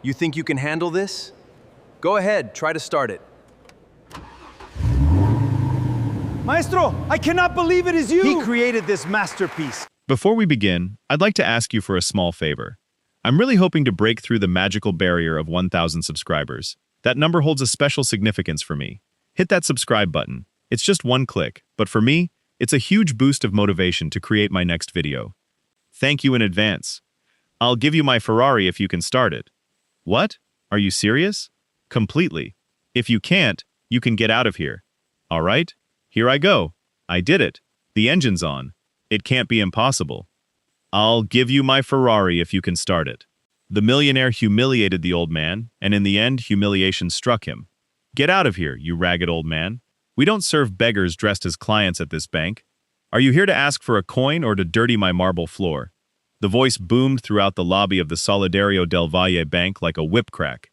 You think you can handle this? Go ahead, try to start it. Maestro, I cannot believe it is you! He created this masterpiece. Before we begin, I'd like to ask you for a small favor. I'm really hoping to break through the magical barrier of 1,000 subscribers. That number holds a special significance for me. Hit that subscribe button. It's just one click, but for me, it's a huge boost of motivation to create my next video. Thank you in advance. I'll give you my Ferrari if you can start it. What? Are you serious? Completely. If you can't, you can get out of here. All right? Here I go. I did it. The engine's on. It can't be impossible. I'll give you my Ferrari if you can start it. The millionaire humiliated the old man, and in the end, humiliation struck him. Get out of here, you ragged old man. We don't serve beggars dressed as clients at this bank. Are you here to ask for a coin or to dirty my marble floor? The voice boomed throughout the lobby of the Solidario del Valle Bank like a whip crack.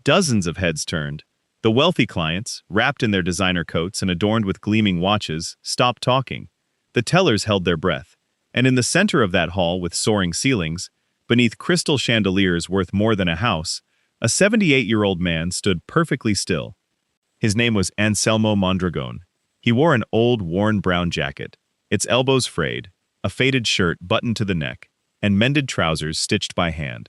Dozens of heads turned. The wealthy clients, wrapped in their designer coats and adorned with gleaming watches, stopped talking. The tellers held their breath. And in the center of that hall with soaring ceilings, beneath crystal chandeliers worth more than a house, a 78-year-old man stood perfectly still. His name was Anselmo Mondragon. He wore an old, worn brown jacket, its elbows frayed, a faded shirt buttoned to the neck, and mended trousers stitched by hand.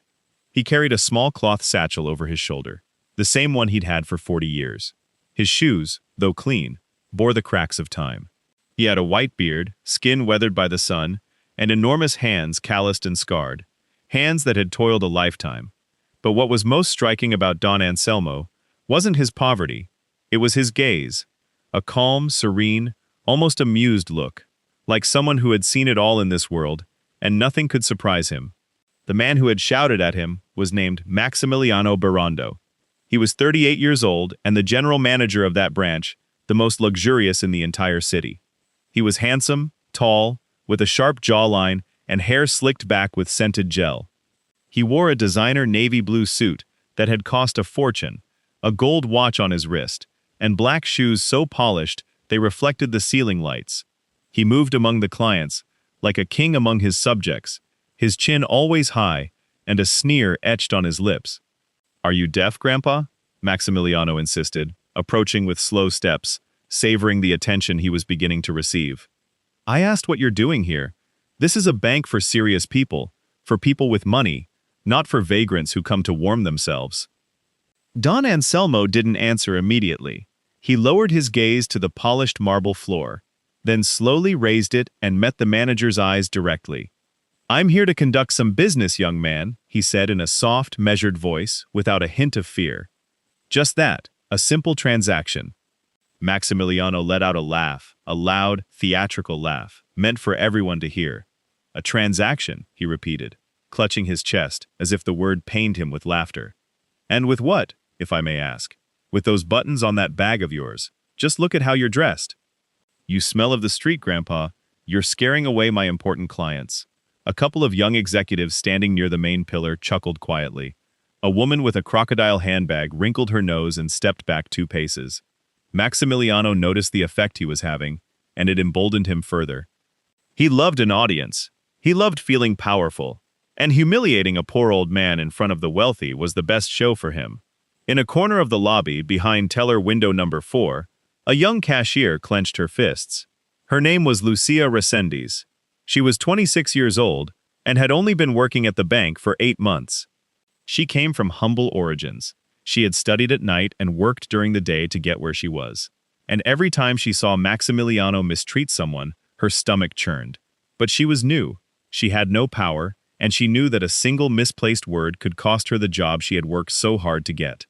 He carried a small cloth satchel over his shoulder, the same one he'd had for 40 years. His shoes, though clean, bore the cracks of time. He had a white beard, skin weathered by the sun, and enormous hands calloused and scarred, hands that had toiled a lifetime. But what was most striking about Don Anselmo wasn't his poverty, it was his gaze, a calm, serene, almost amused look, like someone who had seen it all in this world, and nothing could surprise him. The man who had shouted at him was named Maximiliano Barondo. He was 38 years old and the general manager of that branch, the most luxurious in the entire city. He was handsome, tall, with a sharp jawline and hair slicked back with scented gel. He wore a designer navy blue suit that had cost a fortune, a gold watch on his wrist, and black shoes so polished they reflected the ceiling lights. He moved among the clients, like a king among his subjects, his chin always high and a sneer etched on his lips. "Are you deaf, Grandpa?" Maximiliano insisted, approaching with slow steps, savoring the attention he was beginning to receive. "I asked what you're doing here. This is a bank for serious people, for people with money, not for vagrants who come to warm themselves." Don Anselmo didn't answer immediately. He lowered his gaze to the polished marble floor, then slowly raised it and met the manager's eyes directly. "I'm here to conduct some business, young man," he said in a soft, measured voice, without a hint of fear. Just that, a simple transaction. Maximiliano let out a laugh, a loud, theatrical laugh, meant for everyone to hear. "A transaction," he repeated, clutching his chest as if the word pained him with laughter. "And with what, if I may ask? With those buttons on that bag of yours. Just look at how you're dressed." "You smell of the street, Grandpa. You're scaring away my important clients." A couple of young executives standing near the main pillar chuckled quietly. A woman with a crocodile handbag wrinkled her nose and stepped back 2 paces. Maximiliano noticed the effect he was having, and it emboldened him further. He loved an audience. He loved feeling powerful, and humiliating a poor old man in front of the wealthy was the best show for him. In a corner of the lobby, behind teller window number 4, a young cashier clenched her fists. Her name was Lucia Resendiz. She was 26 years old and had only been working at the bank for 8 months. She came from humble origins. She had studied at night and worked during the day to get where she was. And every time she saw Maximiliano mistreat someone, her stomach churned. But she was new. She had no power, and she knew that a single misplaced word could cost her the job she had worked so hard to get.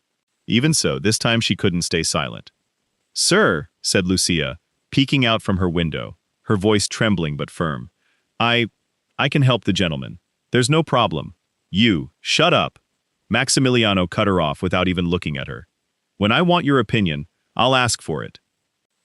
Even so, this time she couldn't stay silent. "Sir," said Lucia, peeking out from her window, her voice trembling but firm. I can help the gentleman. There's no problem." "You, shut up." Maximiliano cut her off without even looking at her. "When I want your opinion, I'll ask for it."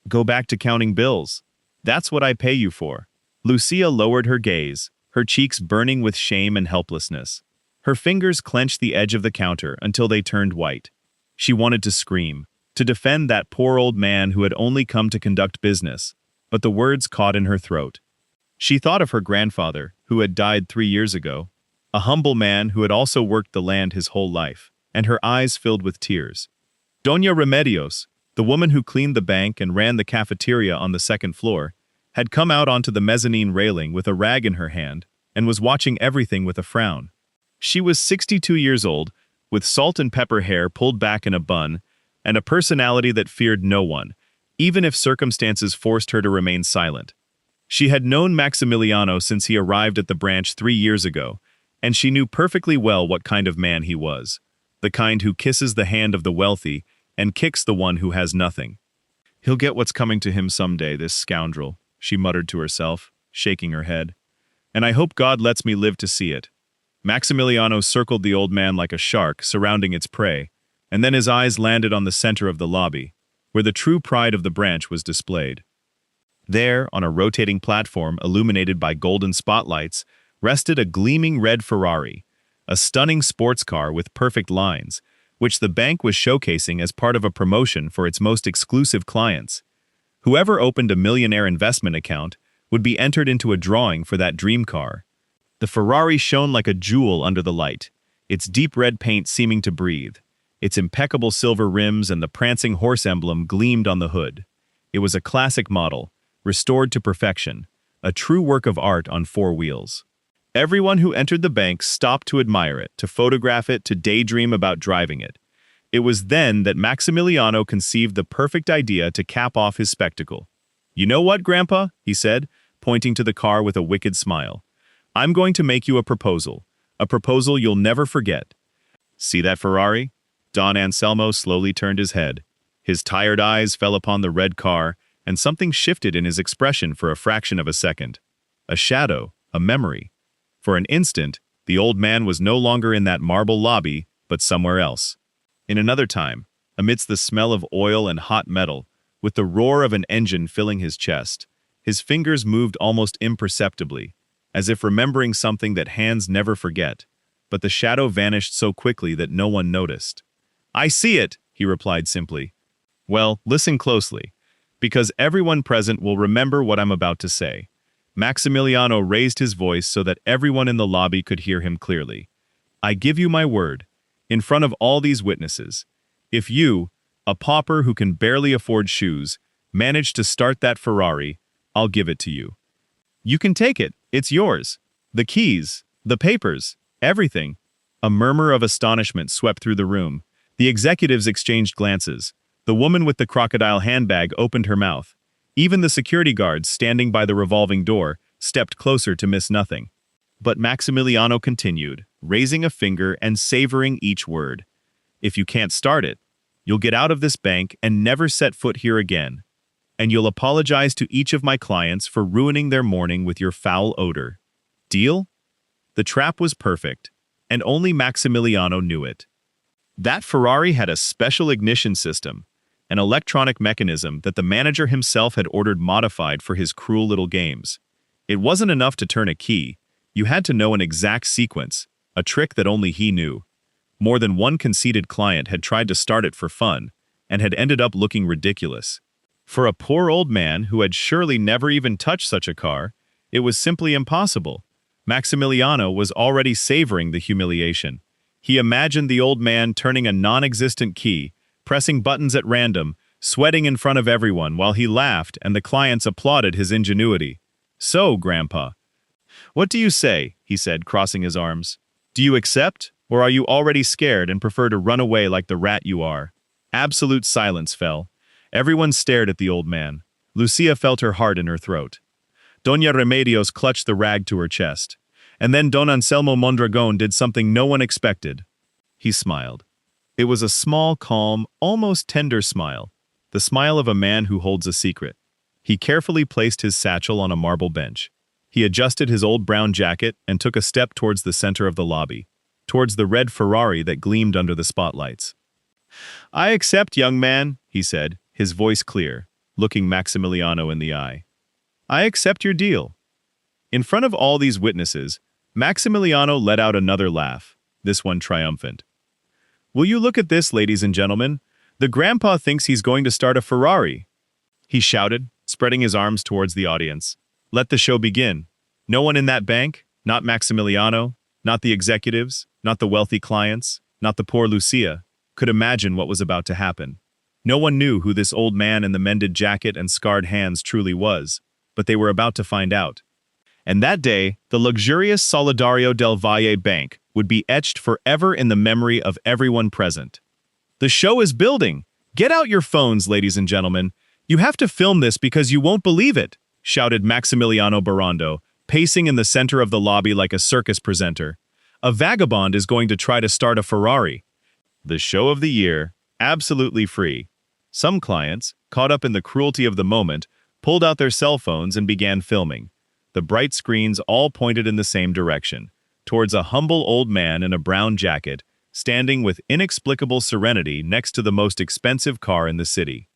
"Go back to counting bills. That's what I pay you for." Lucia lowered her gaze, her cheeks burning with shame and helplessness. Her fingers clenched the edge of the counter until they turned white. She wanted to scream, to defend that poor old man who had only come to conduct business, but the words caught in her throat. She thought of her grandfather, who had died 3 years ago, a humble man who had also worked the land his whole life. and her eyes filled with tears. Doña Remedios, the woman who cleaned the bank and ran the cafeteria on the second floor, had come out onto the mezzanine railing with a rag in her hand and was watching everything with a frown. She was 62 years old, with salt and pepper hair pulled back in a bun, and a personality that feared no one, even if circumstances forced her to remain silent. She had known Maximiliano since he arrived at the branch 3 years ago, and she knew perfectly well what kind of man he was, the kind who kisses the hand of the wealthy and kicks the one who has nothing. "He'll get what's coming to him someday, this scoundrel," she muttered to herself, shaking her head. "And I hope God lets me live to see it." Maximiliano circled the old man like a shark, surrounding its prey, and then his eyes landed on the center of the lobby, where the true pride of the branch was displayed. There, on a rotating platform illuminated by golden spotlights, rested a gleaming red Ferrari, a stunning sports car with perfect lines, which the bank was showcasing as part of a promotion for its most exclusive clients. Whoever opened a millionaire investment account would be entered into a drawing for that dream car. The Ferrari shone like a jewel under the light, its deep red paint seeming to breathe. Its impeccable silver rims and the prancing horse emblem gleamed on the hood. It was a classic model, restored to perfection, a true work of art on 4 wheels. Everyone who entered the bank stopped to admire it, to photograph it, to daydream about driving it. It was then that Maximiliano conceived the perfect idea to cap off his spectacle. "You know what, Grandpa?" he said, pointing to the car with a wicked smile. "I'm going to make you a proposal you'll never forget. See that Ferrari?" Don Anselmo slowly turned his head. His tired eyes fell upon the red car, and something shifted in his expression for a fraction of a second. A shadow, a memory. For an instant, the old man was no longer in that marble lobby, but somewhere else. In another time, amidst the smell of oil and hot metal, with the roar of an engine filling his chest, his fingers moved almost imperceptibly, as if remembering something that hands never forget, but the shadow vanished so quickly that no one noticed. "I see it," he replied simply. "Well, listen closely, because everyone present will remember what I'm about to say." Maximiliano raised his voice so that everyone in the lobby could hear him clearly. "I give you my word, in front of all these witnesses, if you, a pauper who can barely afford shoes, manage to start that Ferrari, I'll give it to you. You can take it, it's yours. The keys, the papers, everything." A murmur of astonishment swept through the room. The executives exchanged glances. The woman with the crocodile handbag opened her mouth. Even the security guards standing by the revolving door stepped closer to miss nothing. But Maximiliano continued, raising a finger and savoring each word. "If you can't start it, you'll get out of this bank and never set foot here again. And you'll apologize to each of my clients for ruining their morning with your foul odor. Deal?" The trap was perfect, and only Maximiliano knew it. That Ferrari had a special ignition system, an electronic mechanism that the manager himself had ordered modified for his cruel little games. It wasn't enough to turn a key. You had to know an exact sequence, a trick that only he knew. More than one conceited client had tried to start it for fun, and had ended up looking ridiculous. For a poor old man who had surely never even touched such a car, it was simply impossible. Maximiliano was already savoring the humiliation. He imagined the old man turning a non-existent key, pressing buttons at random, sweating in front of everyone while he laughed and the clients applauded his ingenuity. "So, Grandpa, what do you say?" he said, crossing his arms. "Do you accept, or are you already scared and prefer to run away like the rat you are?" Absolute silence fell. Everyone stared at the old man. Lucia felt her heart in her throat. Doña Remedios clutched the rag to her chest. And then Don Anselmo Mondragon did something no one expected. He smiled. It was a small, calm, almost tender smile, the smile of a man who holds a secret. He carefully placed his satchel on a marble bench. He adjusted his old brown jacket and took a step towards the center of the lobby, towards the red Ferrari that gleamed under the spotlights. "I accept, young man," he said, his voice clear, looking Maximiliano in the eye. "I accept your deal." In front of all these witnesses, Maximiliano let out another laugh, this one triumphant. "Will you look at this, ladies and gentlemen? The grandpa thinks he's going to start a Ferrari," he shouted, spreading his arms towards the audience. "Let the show begin. No one in that bank, not Maximiliano, not the executives, not the wealthy clients, not the poor Lucia, could imagine what was about to happen. No one knew who this old man in the mended jacket and scarred hands truly was, but they were about to find out. And that day, the luxurious Solidario del Valle Bank would be etched forever in the memory of everyone present. The show is building! Get out your phones, ladies and gentlemen. You have to film this because you won't believe it, shouted Maximiliano Barando, pacing in the center of the lobby like a circus presenter. A vagabond is going to try to start a Ferrari. The show of the year, absolutely free. Some clients, caught up in the cruelty of the moment, pulled out their cell phones and began filming. The bright screens all pointed in the same direction, towards a humble old man in a brown jacket, standing with inexplicable serenity next to the most expensive car in the city.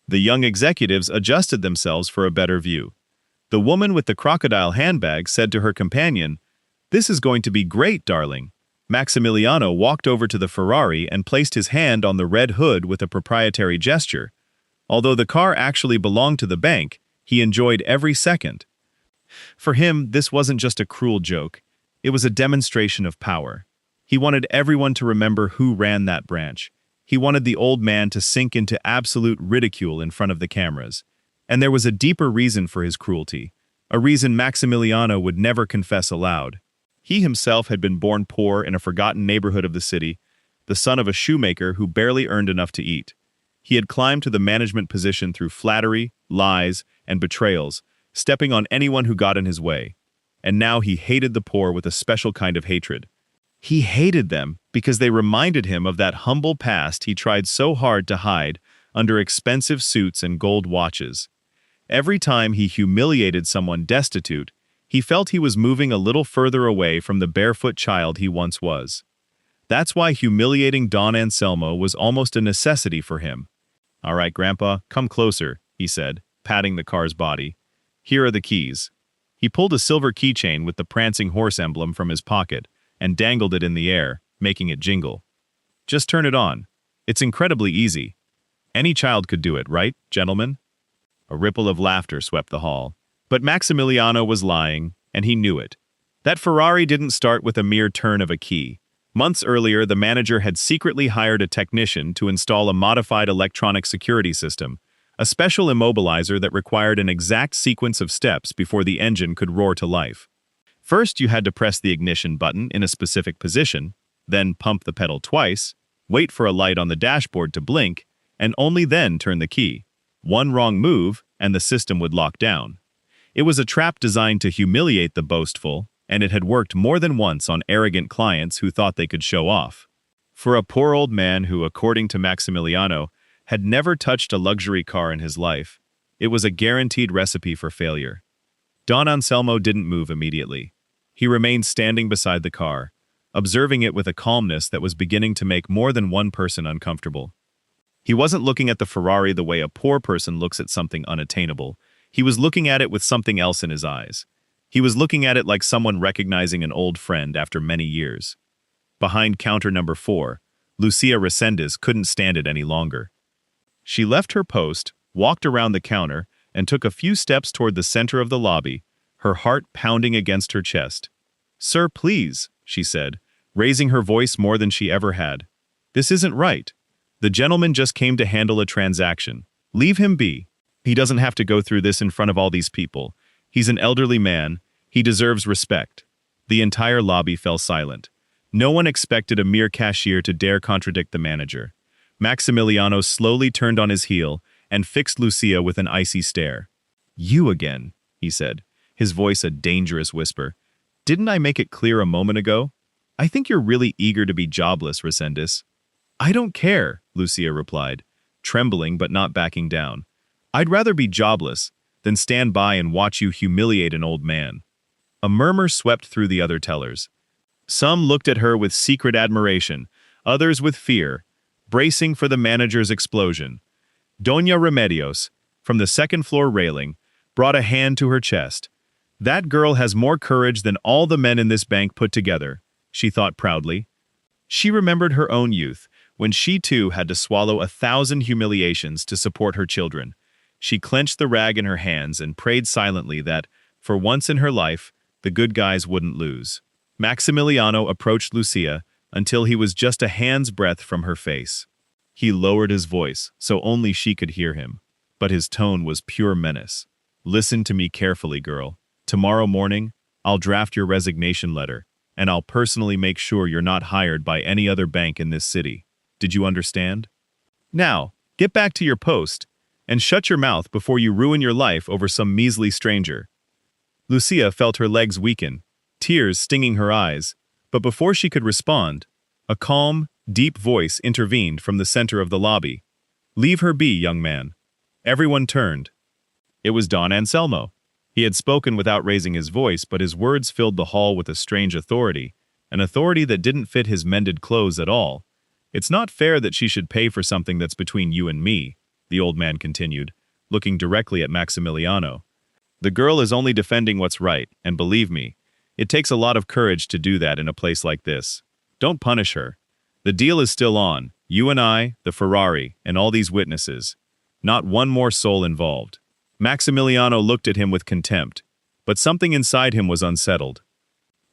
The young executives adjusted themselves for a better view. The woman with the crocodile handbag said to her companion, "This is going to be great, darling." Maximiliano walked over to the Ferrari and placed his hand on the red hood with a proprietary gesture. Although the car actually belonged to the bank, he enjoyed every second. For him, this wasn't just a cruel joke. It was a demonstration of power. He wanted everyone to remember who ran that branch. He wanted the old man to sink into absolute ridicule in front of the cameras. And there was a deeper reason for his cruelty, a reason Maximiliano would never confess aloud. He himself had been born poor in a forgotten neighborhood of the city, the son of a shoemaker who barely earned enough to eat. He had climbed to the management position through flattery, lies, and betrayals, stepping on anyone who got in his way. And now he hated the poor with a special kind of hatred. He hated them because they reminded him of that humble past he tried so hard to hide under expensive suits and gold watches. Every time he humiliated someone destitute, he felt he was moving a little further away from the barefoot child he once was. That's why humiliating Don Anselmo was almost a necessity for him. "All right, Grandpa, come closer," he said, patting the car's body. "Here are the keys." He pulled a silver keychain with the prancing horse emblem from his pocket and dangled it in the air, making it jingle. "Just turn it on. It's incredibly easy. Any child could do it, right, gentlemen?" A ripple of laughter swept the hall. But Maximiliano was lying, and he knew it. That Ferrari didn't start with a mere turn of a key. Months earlier, the manager had secretly hired a technician to install a modified electronic security system, a special immobilizer that required an exact sequence of steps before the engine could roar to life. First, you had to press the ignition button in a specific position, then pump the pedal twice, wait for a light on the dashboard to blink, and only then turn the key. One wrong move, and the system would lock down. It was a trap designed to humiliate the boastful, and it had worked more than once on arrogant clients who thought they could show off. For a poor old man who, according to Maximiliano, had never touched a luxury car in his life, it was a guaranteed recipe for failure. Don Anselmo didn't move immediately. He remained standing beside the car, observing it with a calmness that was beginning to make more than one person uncomfortable. He wasn't looking at the Ferrari the way a poor person looks at something unattainable. He was looking at it with something else in his eyes. He was looking at it like someone recognizing an old friend after many years. Behind counter number 4, Lucia Resendez couldn't stand it any longer. She left her post, walked around the counter, and took a few steps toward the center of the lobby, her heart pounding against her chest. "Sir, please," she said, raising her voice more than she ever had. "This isn't right. The gentleman just came to handle a transaction. Leave him be. He doesn't have to go through this in front of all these people. He's an elderly man. He deserves respect." The entire lobby fell silent. No one expected a mere cashier to dare contradict the manager. Maximiliano slowly turned on his heel and fixed Lucia with an icy stare. "You again," he said, his voice a dangerous whisper. "Didn't I make it clear a moment ago? I think you're really eager to be jobless, Resendez." "I don't care," Lucia replied, trembling but not backing down. "I'd rather be jobless than stand by and watch you humiliate an old man." A murmur swept through the other tellers. Some looked at her with secret admiration, others with fear, bracing for the manager's explosion. Doña Remedios, from the second-floor railing, brought a hand to her chest. "That girl has more courage than all the men in this bank put together," she thought proudly. She remembered her own youth, when she too had to swallow 1,000 humiliations to support her children. She clenched the rag in her hands and prayed silently that, for once in her life, the good guys wouldn't lose. Maximiliano approached Lucia, until he was just a hand's breadth from her face. He lowered his voice so only she could hear him, but his tone was pure menace. Listen to me carefully, girl. Tomorrow morning, I'll draft your resignation letter, and I'll personally make sure you're not hired by any other bank in this city. Did you understand? Now, get back to your post, and shut your mouth before you ruin your life over some measly stranger. Lucia felt her legs weaken, tears stinging her eyes, but before she could respond, a calm, deep voice intervened from the center of the lobby. Leave her be, young man. Everyone turned. It was Don Anselmo. He had spoken without raising his voice, but his words filled the hall with a strange authority, an authority that didn't fit his mended clothes at all. It's not fair that she should pay for something that's between you and me, the old man continued, looking directly at Maximiliano. The girl is only defending what's right, and believe me, it takes a lot of courage to do that in a place like this. Don't punish her. The deal is still on, you and I, the Ferrari, and all these witnesses. Not one more soul involved. Maximiliano looked at him with contempt, but something inside him was unsettled.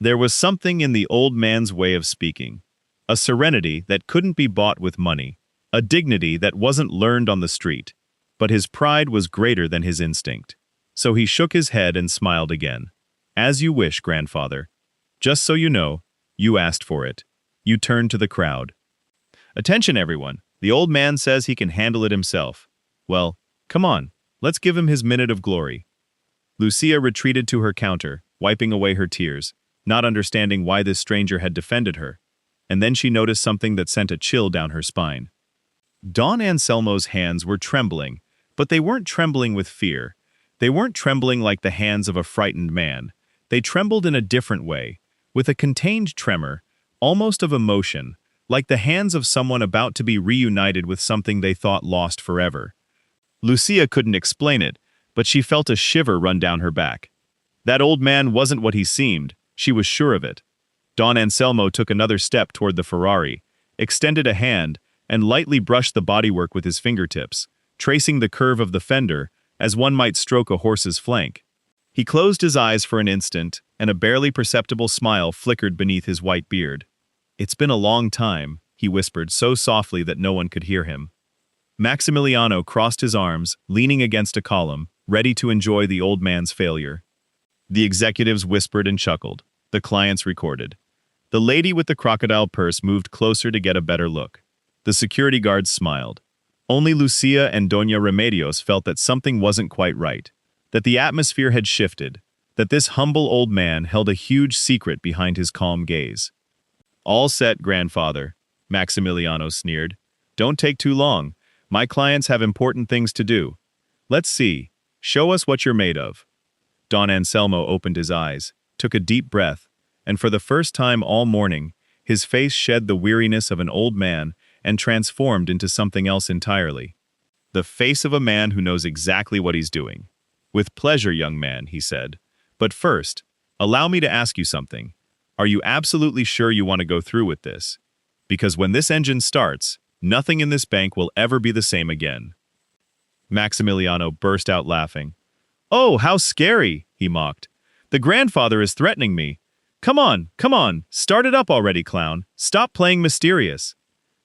There was something in the old man's way of speaking, a serenity that couldn't be bought with money, a dignity that wasn't learned on the street, but his pride was greater than his instinct. So he shook his head and smiled again. As you wish, grandfather. Just so you know, you asked for it. You turned to the crowd. Attention, everyone. The old man says he can handle it himself. Well, come on, let's give him his minute of glory. Lucia retreated to her counter, wiping away her tears, not understanding why this stranger had defended her. And then she noticed something that sent a chill down her spine. Don Anselmo's hands were trembling, but they weren't trembling with fear. They weren't trembling like the hands of a frightened man. They trembled in a different way, with a contained tremor, almost of emotion, like the hands of someone about to be reunited with something they thought lost forever. Lucia couldn't explain it, but she felt a shiver run down her back. That old man wasn't what he seemed, she was sure of it. Don Anselmo took another step toward the Ferrari, extended a hand, and lightly brushed the bodywork with his fingertips, tracing the curve of the fender as one might stroke a horse's flank. He closed his eyes for an instant, and a barely perceptible smile flickered beneath his white beard. It's been a long time, he whispered so softly that no one could hear him. Maximiliano crossed his arms, leaning against a column, ready to enjoy the old man's failure. The executives whispered and chuckled. The clients recorded. The lady with the crocodile purse moved closer to get a better look. The security guards smiled. Only Lucia and Doña Remedios felt that something wasn't quite right, that the atmosphere had shifted, that this humble old man held a huge secret behind his calm gaze. All set, grandfather, Maximiliano sneered. Don't take too long. My clients have important things to do. Let's see. Show us what you're made of. Don Anselmo opened his eyes, took a deep breath, and for the first time all morning, his face shed the weariness of an old man and transformed into something else entirely. The face of a man who knows exactly what he's doing. With pleasure, young man, he said. But first, allow me to ask you something. Are you absolutely sure you want to go through with this? Because when this engine starts, nothing in this bank will ever be the same again. Maximiliano burst out laughing. Oh, how scary, he mocked. The grandfather is threatening me. Come on, start it up already, clown. Stop playing mysterious.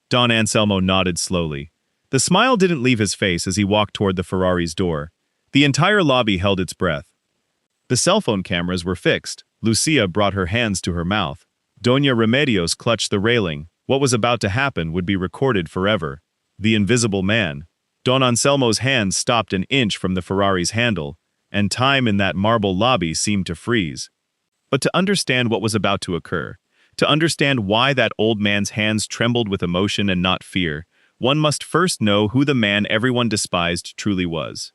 Don Anselmo nodded slowly. The smile didn't leave his face as he walked toward the Ferrari's door. The entire lobby held its breath. The cell phone cameras were fixed. Lucia brought her hands to her mouth. Doña Remedios clutched the railing. What was about to happen would be recorded forever. The invisible man. Don Anselmo's hands stopped an inch from the Ferrari's handle, and time in that marble lobby seemed to freeze. But to understand what was about to occur, to understand why that old man's hands trembled with emotion and not fear, one must first know who the man everyone despised truly was.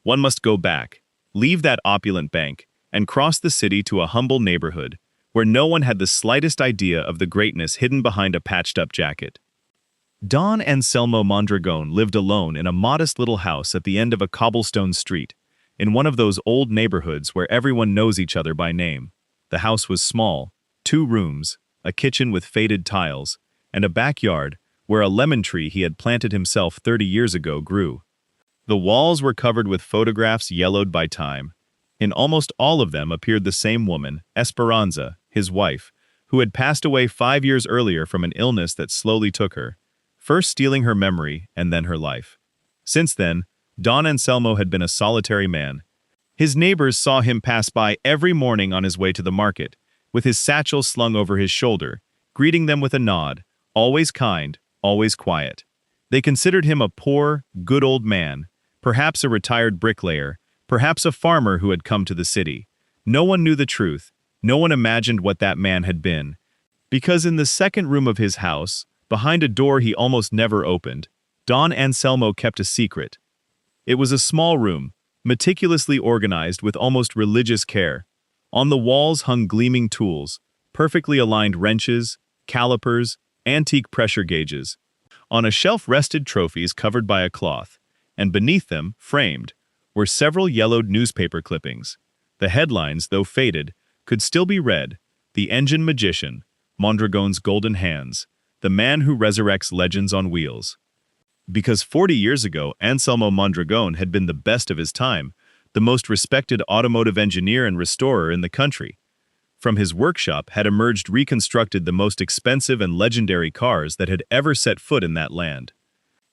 One must go back, leave that opulent bank, and cross the city to a humble neighborhood, where no one had the slightest idea of the greatness hidden behind a patched-up jacket. Don Anselmo Mondragon lived alone in a modest little house at the end of a cobblestone street, in one of those old neighborhoods where everyone knows each other by name. The house was small, 2 rooms, a kitchen with faded tiles, and a backyard where a lemon tree he had planted himself 30 years ago grew. The walls were covered with photographs yellowed by time. In almost all of them appeared the same woman, Esperanza, his wife, who had passed away 5 years earlier from an illness that slowly took her, first stealing her memory and then her life. Since then, Don Anselmo had been a solitary man. His neighbors saw him pass by every morning on his way to the market, with his satchel slung over his shoulder, greeting them with a nod, always kind, always quiet. They considered him a poor, good old man, perhaps a retired bricklayer, perhaps a farmer who had come to the city. No one knew the truth. No one imagined what that man had been. Because in the second room of his house, behind a door he almost never opened, Don Anselmo kept a secret. It was a small room, meticulously organized with almost religious care. On the walls hung gleaming tools, perfectly aligned wrenches, calipers, antique pressure gauges. On a shelf rested trophies covered by a cloth, and beneath them, framed, were several yellowed newspaper clippings. The headlines, though faded, could still be read: "The Engine Magician, Mondragon's Golden Hands, the man who resurrects legends on wheels." Because 40 years ago, Anselmo Mondragon had been the best of his time, the most respected automotive engineer and restorer in the country. From his workshop had emerged reconstructed the most expensive and legendary cars that had ever set foot in that land.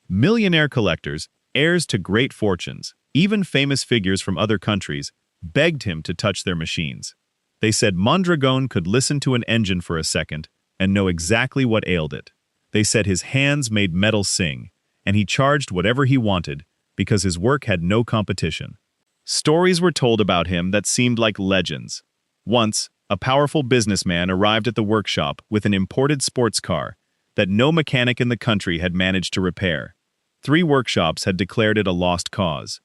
Millionaire collectors, heirs to great fortunes, even famous figures from other countries, begged him to touch their machines. They said Mondragon could listen to an engine for a second and know exactly what ailed it. They said his hands made metal sing, and he charged whatever he wanted because his work had no competition. Stories were told about him that seemed like legends. Once, a powerful businessman arrived at the workshop with an imported sports car that no mechanic in the country had managed to repair. 3 workshops had declared it a lost cause.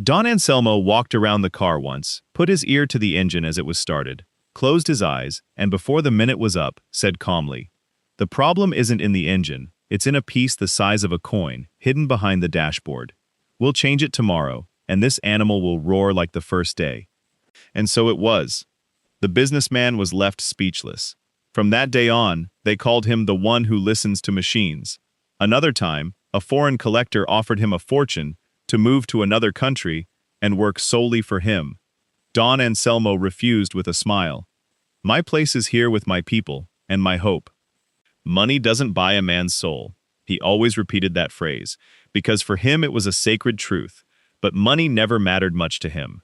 Don Anselmo walked around the car once, put his ear to the engine as it was started, closed his eyes, and before the minute was up, said calmly, "The problem isn't in the engine, it's in a piece the size of a coin, hidden behind the dashboard. We'll change it tomorrow, and this animal will roar like the first day." And so it was. The businessman was left speechless. From that day on, they called him the one who listens to machines. Another time, a foreign collector offered him a fortune to move to another country and work solely for him. Don Anselmo refused with a smile. "My place is here with my people and my hope." Money doesn't buy a man's soul. He always repeated that phrase, because for him it was a sacred truth, but money never mattered much to him.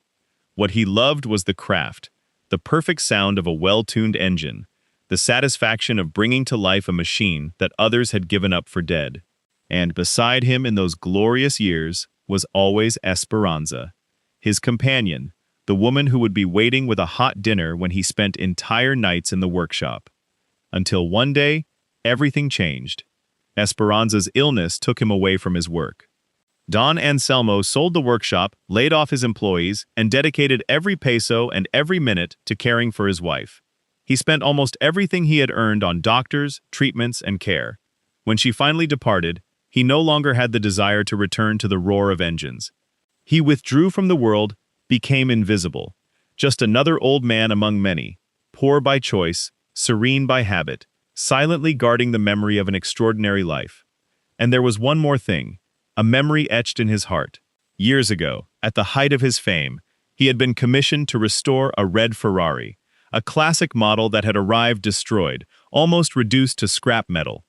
What he loved was the craft, the perfect sound of a well-tuned engine, the satisfaction of bringing to life a machine that others had given up for dead. And beside him in those glorious years was always Esperanza, his companion, the woman who would be waiting with a hot dinner when he spent entire nights in the workshop. Until one day, everything changed. Esperanza's illness took him away from his work. Don Anselmo sold the workshop, laid off his employees, and dedicated every peso and every minute to caring for his wife. He spent almost everything he had earned on doctors, treatments, and care. When she finally departed, he no longer had the desire to return to the roar of engines. He withdrew from the world, became invisible, just another old man among many, poor by choice, serene by habit, silently guarding the memory of an extraordinary life. And there was one more thing, a memory etched in his heart. Years ago, at the height of his fame, he had been commissioned to restore a red Ferrari, a classic model that had arrived destroyed, almost reduced to scrap metal.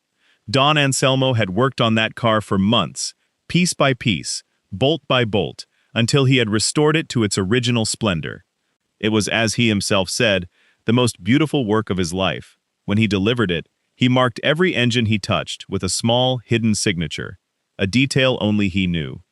Don Anselmo had worked on that car for months, piece by piece, bolt by bolt, until he had restored it to its original splendor. It was, as he himself said, the most beautiful work of his life. When he delivered it, he marked every engine he touched with a small, hidden signature, a detail only he knew.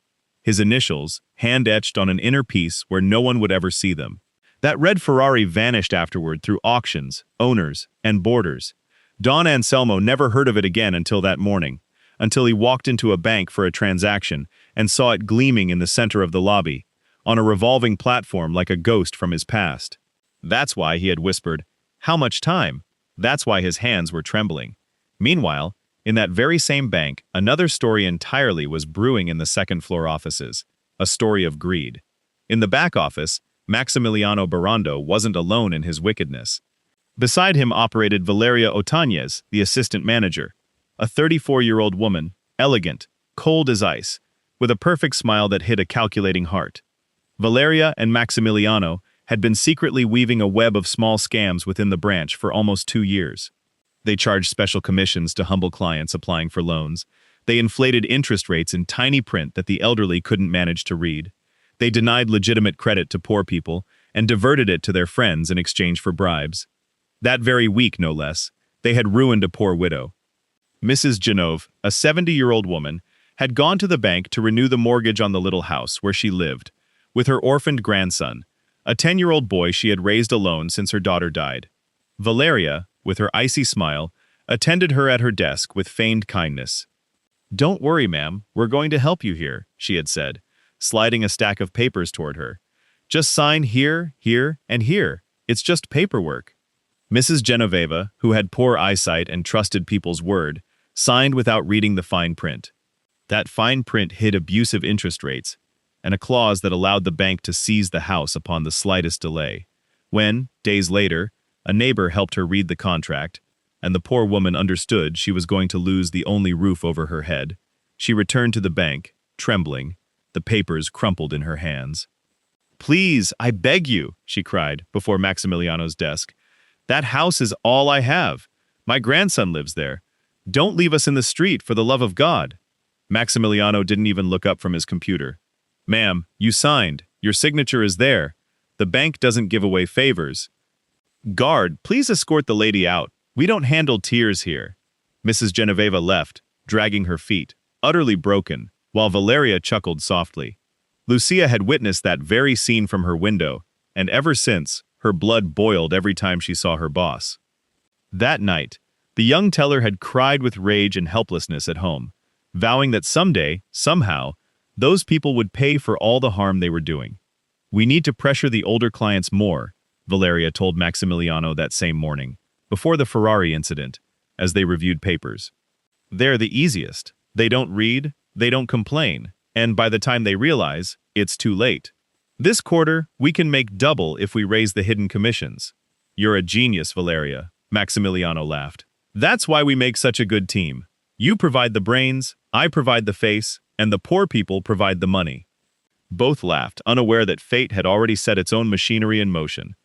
His initials, hand-etched on an inner piece where no one would ever see them. That red Ferrari vanished afterward through auctions, owners, and boarders. Don Anselmo never heard of it again until that morning, until he walked into a bank for a transaction and saw it gleaming in the center of the lobby, on a revolving platform like a ghost from his past. That's why he had whispered, "How much time?" That's why his hands were trembling. Meanwhile, in that very same bank, another story entirely was brewing in the second-floor offices, a story of greed. In the back office, Maximiliano Barando wasn't alone in his wickedness. Beside him operated Valeria Otañez, the assistant manager, a 34-year-old woman, elegant, cold as ice, with a perfect smile that hid a calculating heart. Valeria and Maximiliano had been secretly weaving a web of small scams within the branch for almost 2 years. They charged special commissions to humble clients applying for loans. They inflated interest rates in tiny print that the elderly couldn't manage to read. They denied legitimate credit to poor people and diverted it to their friends in exchange for bribes. That very week, no less, they had ruined a poor widow. Mrs. Genove, a 70-year-old woman, had gone to the bank to renew the mortgage on the little house where she lived, with her orphaned grandson, a 10-year-old boy she had raised alone since her daughter died. Valeria, with her icy smile, attended her at her desk with feigned kindness. "Don't worry, ma'am, we're going to help you here," she had said, sliding a stack of papers toward her. "Just sign here, here, and here. It's just paperwork." Mrs. Genoveva, who had poor eyesight and trusted people's word, signed without reading the fine print. That fine print hid abusive interest rates and a clause that allowed the bank to seize the house upon the slightest delay. When, days later, a neighbor helped her read the contract, and the poor woman understood she was going to lose the only roof over her head, she returned to the bank, trembling, the papers crumpled in her hands. "Please, I beg you," she cried, before Maximiliano's desk. "That house is all I have. My grandson lives there. Don't leave us in the street, for the love of God." Maximiliano didn't even look up from his computer. "Ma'am, you signed. Your signature is there. The bank doesn't give away favors." "Guard, please escort the lady out. We don't handle tears here." Mrs. Genoveva left, dragging her feet, utterly broken, while Valeria chuckled softly. Lucia had witnessed that very scene from her window, and ever since, her blood boiled every time she saw her boss. That night, the young teller had cried with rage and helplessness at home, vowing that someday, somehow, those people would pay for all the harm they were doing. "We need to pressure the older clients more," Valeria told Maximiliano that same morning, before the Ferrari incident, as they reviewed papers. "They're the easiest. They don't read, they don't complain, and by the time they realize, it's too late. This quarter, we can make double if we raise the hidden commissions." "You're a genius, Valeria," Maximiliano laughed. "That's why we make such a good team. You provide the brains, I provide the face, and the poor people provide the money." Both laughed, unaware that fate had already set its own machinery in motion,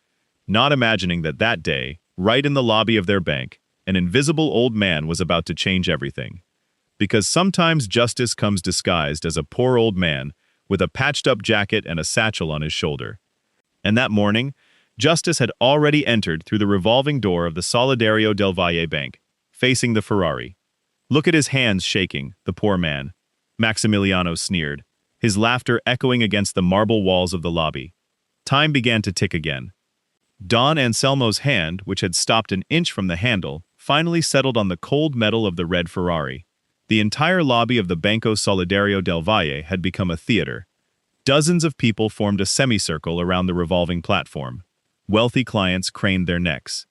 not imagining that that day, right in the lobby of their bank, an invisible old man was about to change everything. Because sometimes justice comes disguised as a poor old man with a patched-up jacket and a satchel on his shoulder. And that morning, justice had already entered through the revolving door of the Solidario del Valle Bank, facing the Ferrari. "Look at his hands shaking, the poor man," Maximiliano sneered, his laughter echoing against the marble walls of the lobby. Time began to tick again. Don Anselmo's hand, which had stopped an inch from the handle, finally settled on the cold metal of the red Ferrari. The entire lobby of the Banco Solidario del Valle had become a theater. Dozens of people formed a semicircle around the revolving platform. Wealthy clients craned their necks.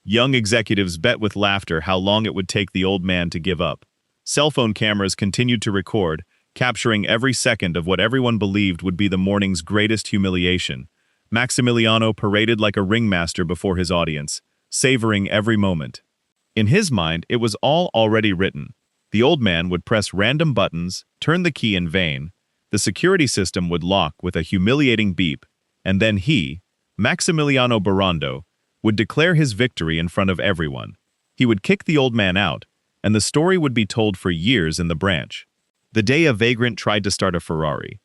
Young executives bet with laughter how long it would take the old man to give up. Cell phone cameras continued to record, capturing every second of what everyone believed would be the morning's greatest humiliation. Maximiliano paraded like a ringmaster before his audience, savoring every moment. In his mind, it was all already written. The old man would press random buttons, turn the key in vain, the security system would lock with a humiliating beep, and then he, Maximiliano Barrondo, would declare his victory in front of everyone. He would kick the old man out, and the story would be told for years in the branch. The day a vagrant tried to start a Ferrari.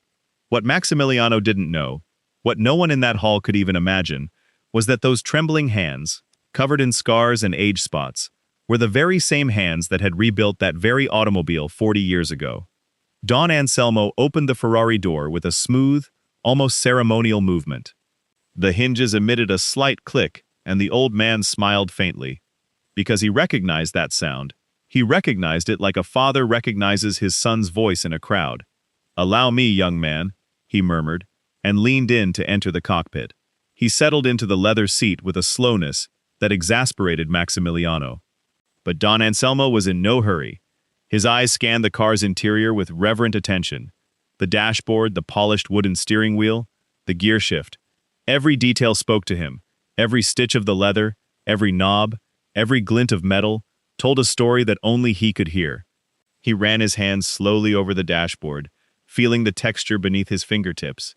What Maximiliano didn't know, what no one in that hall could even imagine, was that those trembling hands, covered in scars and age spots, were the very same hands that had rebuilt that very automobile 40 years ago. Don Anselmo opened the Ferrari door with a smooth, almost ceremonial movement. The hinges emitted a slight click, and the old man smiled faintly. Because he recognized that sound. He recognized it like a father recognizes his son's voice in a crowd. "Allow me, young man," he murmured, and leaned in to enter the cockpit. He settled into the leather seat with a slowness that exasperated Maximiliano. But Don Anselmo was in no hurry. His eyes scanned the car's interior with reverent attention. The dashboard, the polished wooden steering wheel, the gear shift. Every detail spoke to him. Every stitch of the leather, every knob, every glint of metal, told a story that only he could hear. He ran his hands slowly over the dashboard, feeling the texture beneath his fingertips.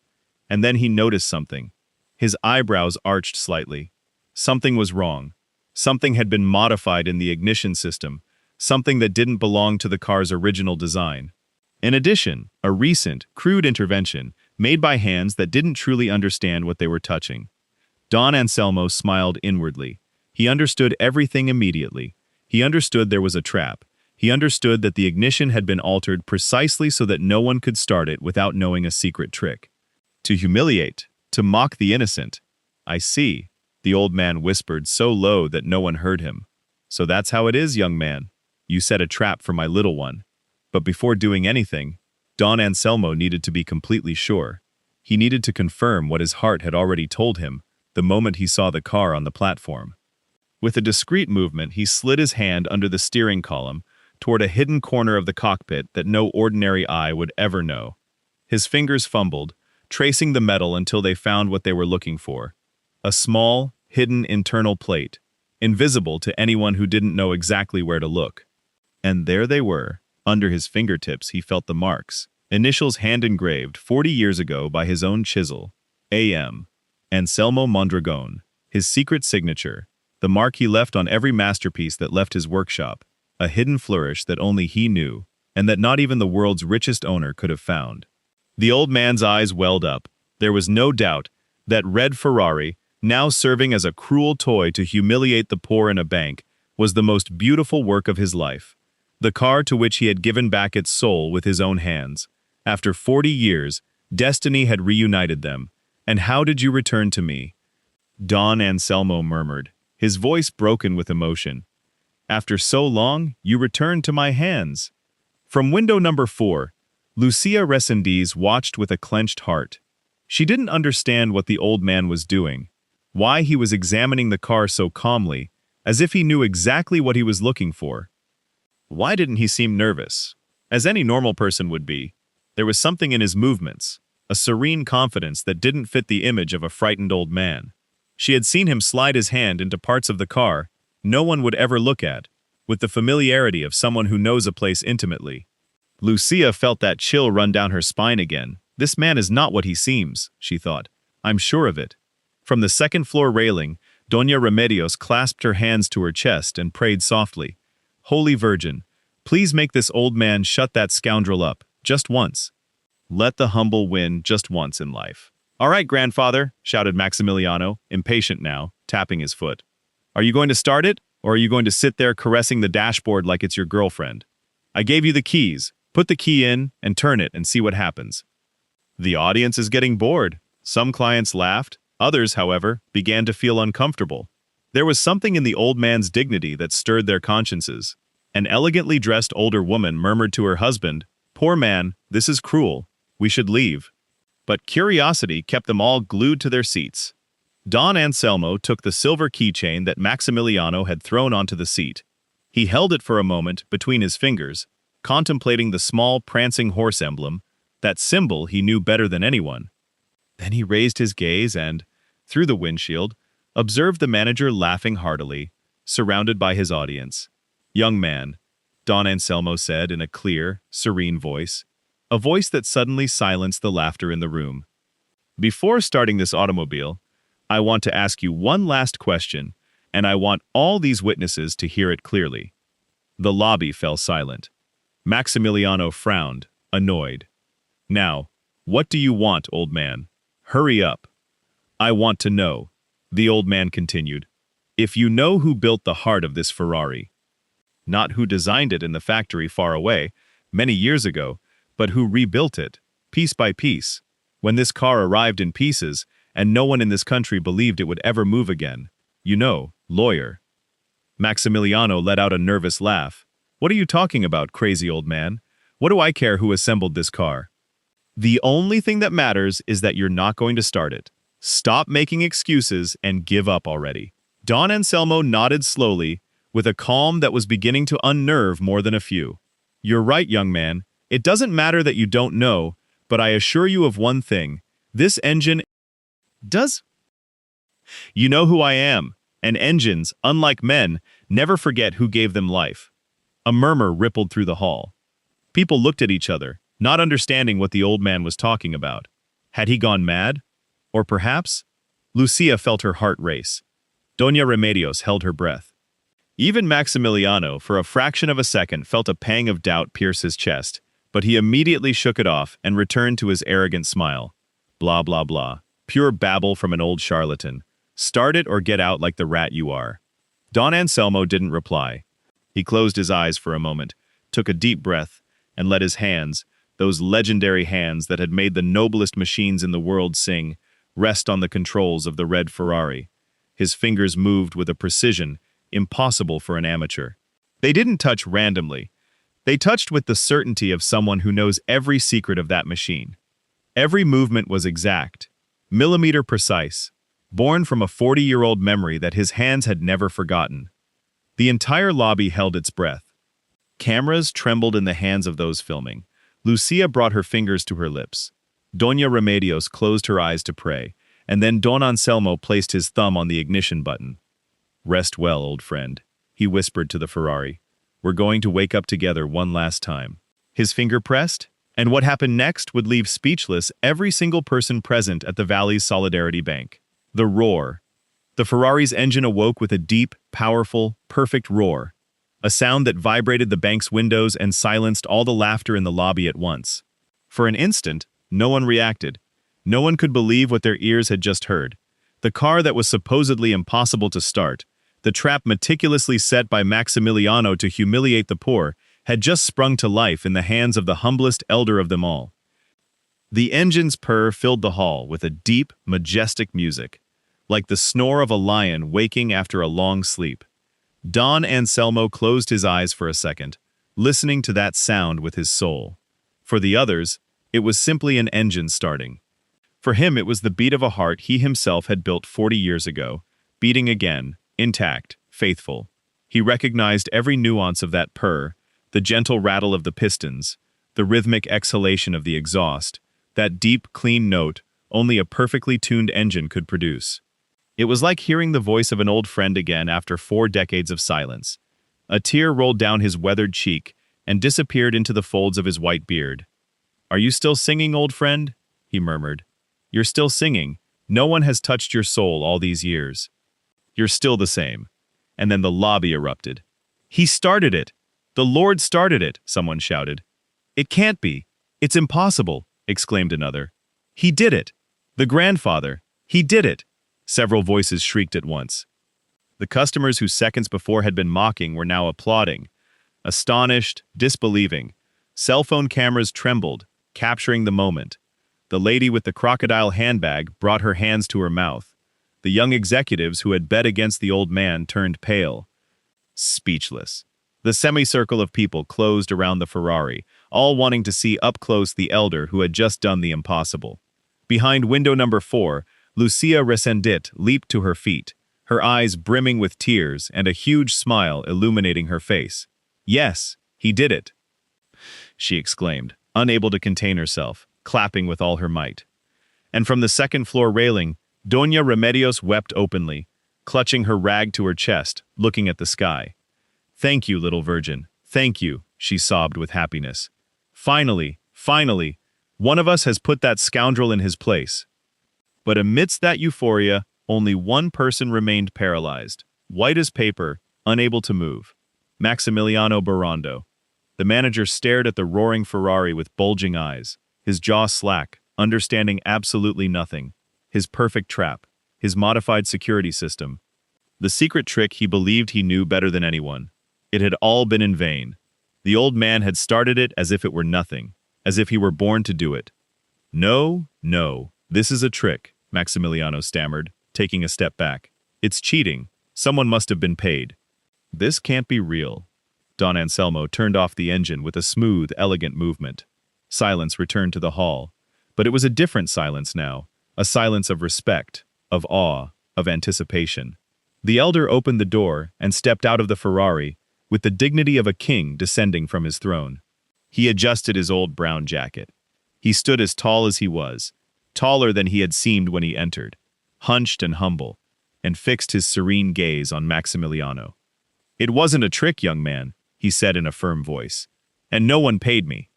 And then he noticed something. His eyebrows arched slightly. Something was wrong. Something had been modified in the ignition system, something that didn't belong to the car's original design. In addition, a recent, crude intervention made by hands that didn't truly understand what they were touching. Don Anselmo smiled inwardly. He understood everything immediately. He understood there was a trap. He understood that the ignition had been altered precisely so that no one could start it without knowing a secret trick. To humiliate, to mock the innocent. I see, the old man whispered so low that no one heard him. So that's how it is, young man. You set a trap for my little one. But before doing anything, Don Anselmo needed to be completely sure. He needed to confirm what his heart had already told him the moment he saw the car on the platform. With a discreet movement, he slid his hand under the steering column toward a hidden corner of the cockpit that no ordinary eye would ever know. His fingers fumbled, tracing the metal until they found what they were looking for. A small, hidden internal plate, invisible to anyone who didn't know exactly where to look. And there they were. Under his fingertips, he felt the marks, initials hand-engraved 40 years ago by his own chisel. A.M. Anselmo Mondragon, his secret signature, the mark he left on every masterpiece that left his workshop, a hidden flourish that only he knew, and that not even the world's richest owner could have found. The old man's eyes welled up. There was no doubt that red Ferrari, now serving as a cruel toy to humiliate the poor in a bank, was the most beautiful work of his life. The car to which he had given back its soul with his own hands. After 40 years, destiny had reunited them. And how did you return to me? Don Anselmo murmured, his voice broken with emotion. After so long, you returned to my hands. From window number 4, Lucia Resendiz watched with a clenched heart. She didn't understand what the old man was doing, why he was examining the car so calmly, as if he knew exactly what he was looking for. Why didn't he seem nervous? As any normal person would be. There was something in his movements, a serene confidence that didn't fit the image of a frightened old man. She had seen him slide his hand into parts of the car no one would ever look at, with the familiarity of someone who knows a place intimately. Lucia felt that chill run down her spine again. This man is not what he seems, she thought. I'm sure of it. From the second-floor railing, Doña Remedios clasped her hands to her chest and prayed softly. Holy Virgin, please make this old man shut that scoundrel up, just once. Let the humble win just once in life. All right, grandfather, shouted Maximiliano, impatient now, tapping his foot. Are you going to start it, or are you going to sit there caressing the dashboard like it's your girlfriend? I gave you the keys. Put the key in and turn it and see what happens. The audience is getting bored. Some clients laughed. Others, however, began to feel uncomfortable. There was something in the old man's dignity that stirred their consciences. An elegantly dressed older woman murmured to her husband, Poor man, this is cruel. We should leave. But curiosity kept them all glued to their seats. Don Anselmo took the silver keychain that Maximiliano had thrown onto the seat. He held it for a moment between his fingers, contemplating the small prancing horse emblem, that symbol he knew better than anyone. Then he raised his gaze and, through the windshield, observed the manager laughing heartily, surrounded by his audience. Young man, Don Anselmo said in a clear, serene voice, a voice that suddenly silenced the laughter in the room. Before starting this automobile, I want to ask you one last question, and I want all these witnesses to hear it clearly. The lobby fell silent. Maximiliano frowned, annoyed. Now, what do you want, old man? Hurry up. I want to know, the old man continued, if you know who built the heart of this Ferrari. Not who designed it in the factory far away, many years ago, but who rebuilt it, piece by piece, when this car arrived in pieces and no one in this country believed it would ever move again. You know, lawyer. Maximiliano let out a nervous laugh. What are you talking about, crazy old man? What do I care who assembled this car? The only thing that matters is that you're not going to start it. Stop making excuses and give up already. Don Anselmo nodded slowly, with a calm that was beginning to unnerve more than a few. You're right, young man. It doesn't matter that you don't know, but I assure you of one thing. This engine does. You know who I am, and engines, unlike men, never forget who gave them life. A murmur rippled through the hall. People looked at each other, not understanding what the old man was talking about. Had he gone mad? Or perhaps, Lucia felt her heart race. Doña Remedios held her breath. Even Maximiliano, for a fraction of a second, felt a pang of doubt pierce his chest, but he immediately shook it off and returned to his arrogant smile. Blah, blah, blah. Pure babble from an old charlatan. Start it or get out like the rat you are. Don Anselmo didn't reply. He closed his eyes for a moment, took a deep breath, and let his hands, those legendary hands that had made the noblest machines in the world sing, rest on the controls of the red Ferrari. His fingers moved with a precision impossible for an amateur. They didn't touch randomly. They touched with the certainty of someone who knows every secret of that machine. Every movement was exact, millimeter precise, born from a 40-year-old memory that his hands had never forgotten. The entire lobby held its breath. Cameras trembled in the hands of those filming. Lucia brought her fingers to her lips. Doña Remedios closed her eyes to pray, and then Don Anselmo placed his thumb on the ignition button. "Rest well, old friend," he whispered to the Ferrari. "We're going to wake up together one last time." His finger pressed, and what happened next would leave speechless every single person present at the Valley's Solidarity Bank. The roar. The Ferrari's engine awoke with a deep, powerful, perfect roar, a sound that vibrated the bank's windows and silenced all the laughter in the lobby at once. For an instant, no one reacted. No one could believe what their ears had just heard. The car that was supposedly impossible to start, the trap meticulously set by Maximiliano to humiliate the poor, had just sprung to life in the hands of the humblest elder of them all. The engine's purr filled the hall with a deep, majestic music, like the snore of a lion waking after a long sleep. Don Anselmo closed his eyes for a second, listening to that sound with his soul. For the others, it was simply an engine starting. For him, it was the beat of a heart he himself had built 40 years ago, beating again, intact, faithful. He recognized every nuance of that purr, the gentle rattle of the pistons, the rhythmic exhalation of the exhaust, that deep, clean note only a perfectly tuned engine could produce. It was like hearing the voice of an old friend again after 4 decades of silence. A tear rolled down his weathered cheek and disappeared into the folds of his white beard. "Are you still singing, old friend?" he murmured. "You're still singing. No one has touched your soul all these years. You're still the same." And then the lobby erupted. "He started it! The Lord started it!" someone shouted. "It can't be! It's impossible!" exclaimed another. "He did it! The grandfather! He did it!" Several voices shrieked at once. The customers who seconds before had been mocking were now applauding, astonished, disbelieving. Cell phone cameras trembled, capturing the moment. The lady with the crocodile handbag brought her hands to her mouth. The young executives who had bet against the old man turned pale. Speechless. The semicircle of people closed around the Ferrari, all wanting to see up close the elder who had just done the impossible. Behind window number 4, Lucia Resendit leaped to her feet, her eyes brimming with tears and a huge smile illuminating her face. "Yes, he did it!" she exclaimed, unable to contain herself, clapping with all her might. And from the second-floor railing, Doña Remedios wept openly, clutching her rag to her chest, looking at the sky. "Thank you, little virgin, thank you," she sobbed with happiness. "Finally, finally, one of us has put that scoundrel in his place." But amidst that euphoria, only one person remained paralyzed, white as paper, unable to move. Maximiliano Barrondo. The manager stared at the roaring Ferrari with bulging eyes, his jaw slack, understanding absolutely nothing. His perfect trap, his modified security system. The secret trick he believed he knew better than anyone. It had all been in vain. The old man had started it as if it were nothing, as if he were born to do it. "No, no, this is a trick," Maximiliano stammered, taking a step back. "It's cheating. Someone must have been paid. This can't be real." Don Anselmo turned off the engine with a smooth, elegant movement. Silence returned to the hall, but it was a different silence now, a silence of respect, of awe, of anticipation. The elder opened the door and stepped out of the Ferrari, with the dignity of a king descending from his throne. He adjusted his old brown jacket. He stood as tall as he was, taller than he had seemed when he entered, hunched and humble, and fixed his serene gaze on Maximiliano. "It wasn't a trick, young man," he said in a firm voice, "and no one paid me.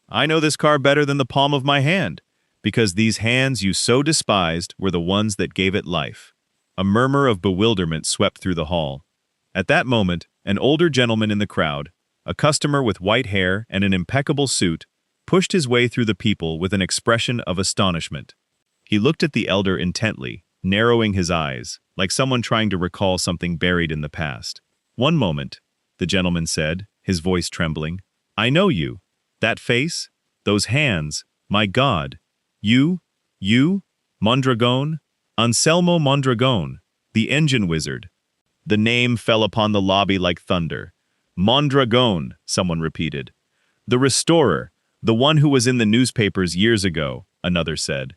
I know this car better than the palm of my hand. because these hands you so despised were the ones that gave it life." A murmur of bewilderment swept through the hall. At that moment, an older gentleman in the crowd, a customer with white hair and an impeccable suit, pushed his way through the people with an expression of astonishment. He looked at the elder intently, narrowing his eyes, like someone trying to recall something buried in the past. "One moment," the gentleman said, his voice trembling. "I know you. That face? Those hands? My God! You? Mondragon? Anselmo Mondragon, the engine wizard." The name fell upon the lobby like thunder. "Mondragon," someone repeated. "The restorer, the one who was in the newspapers years ago," another said.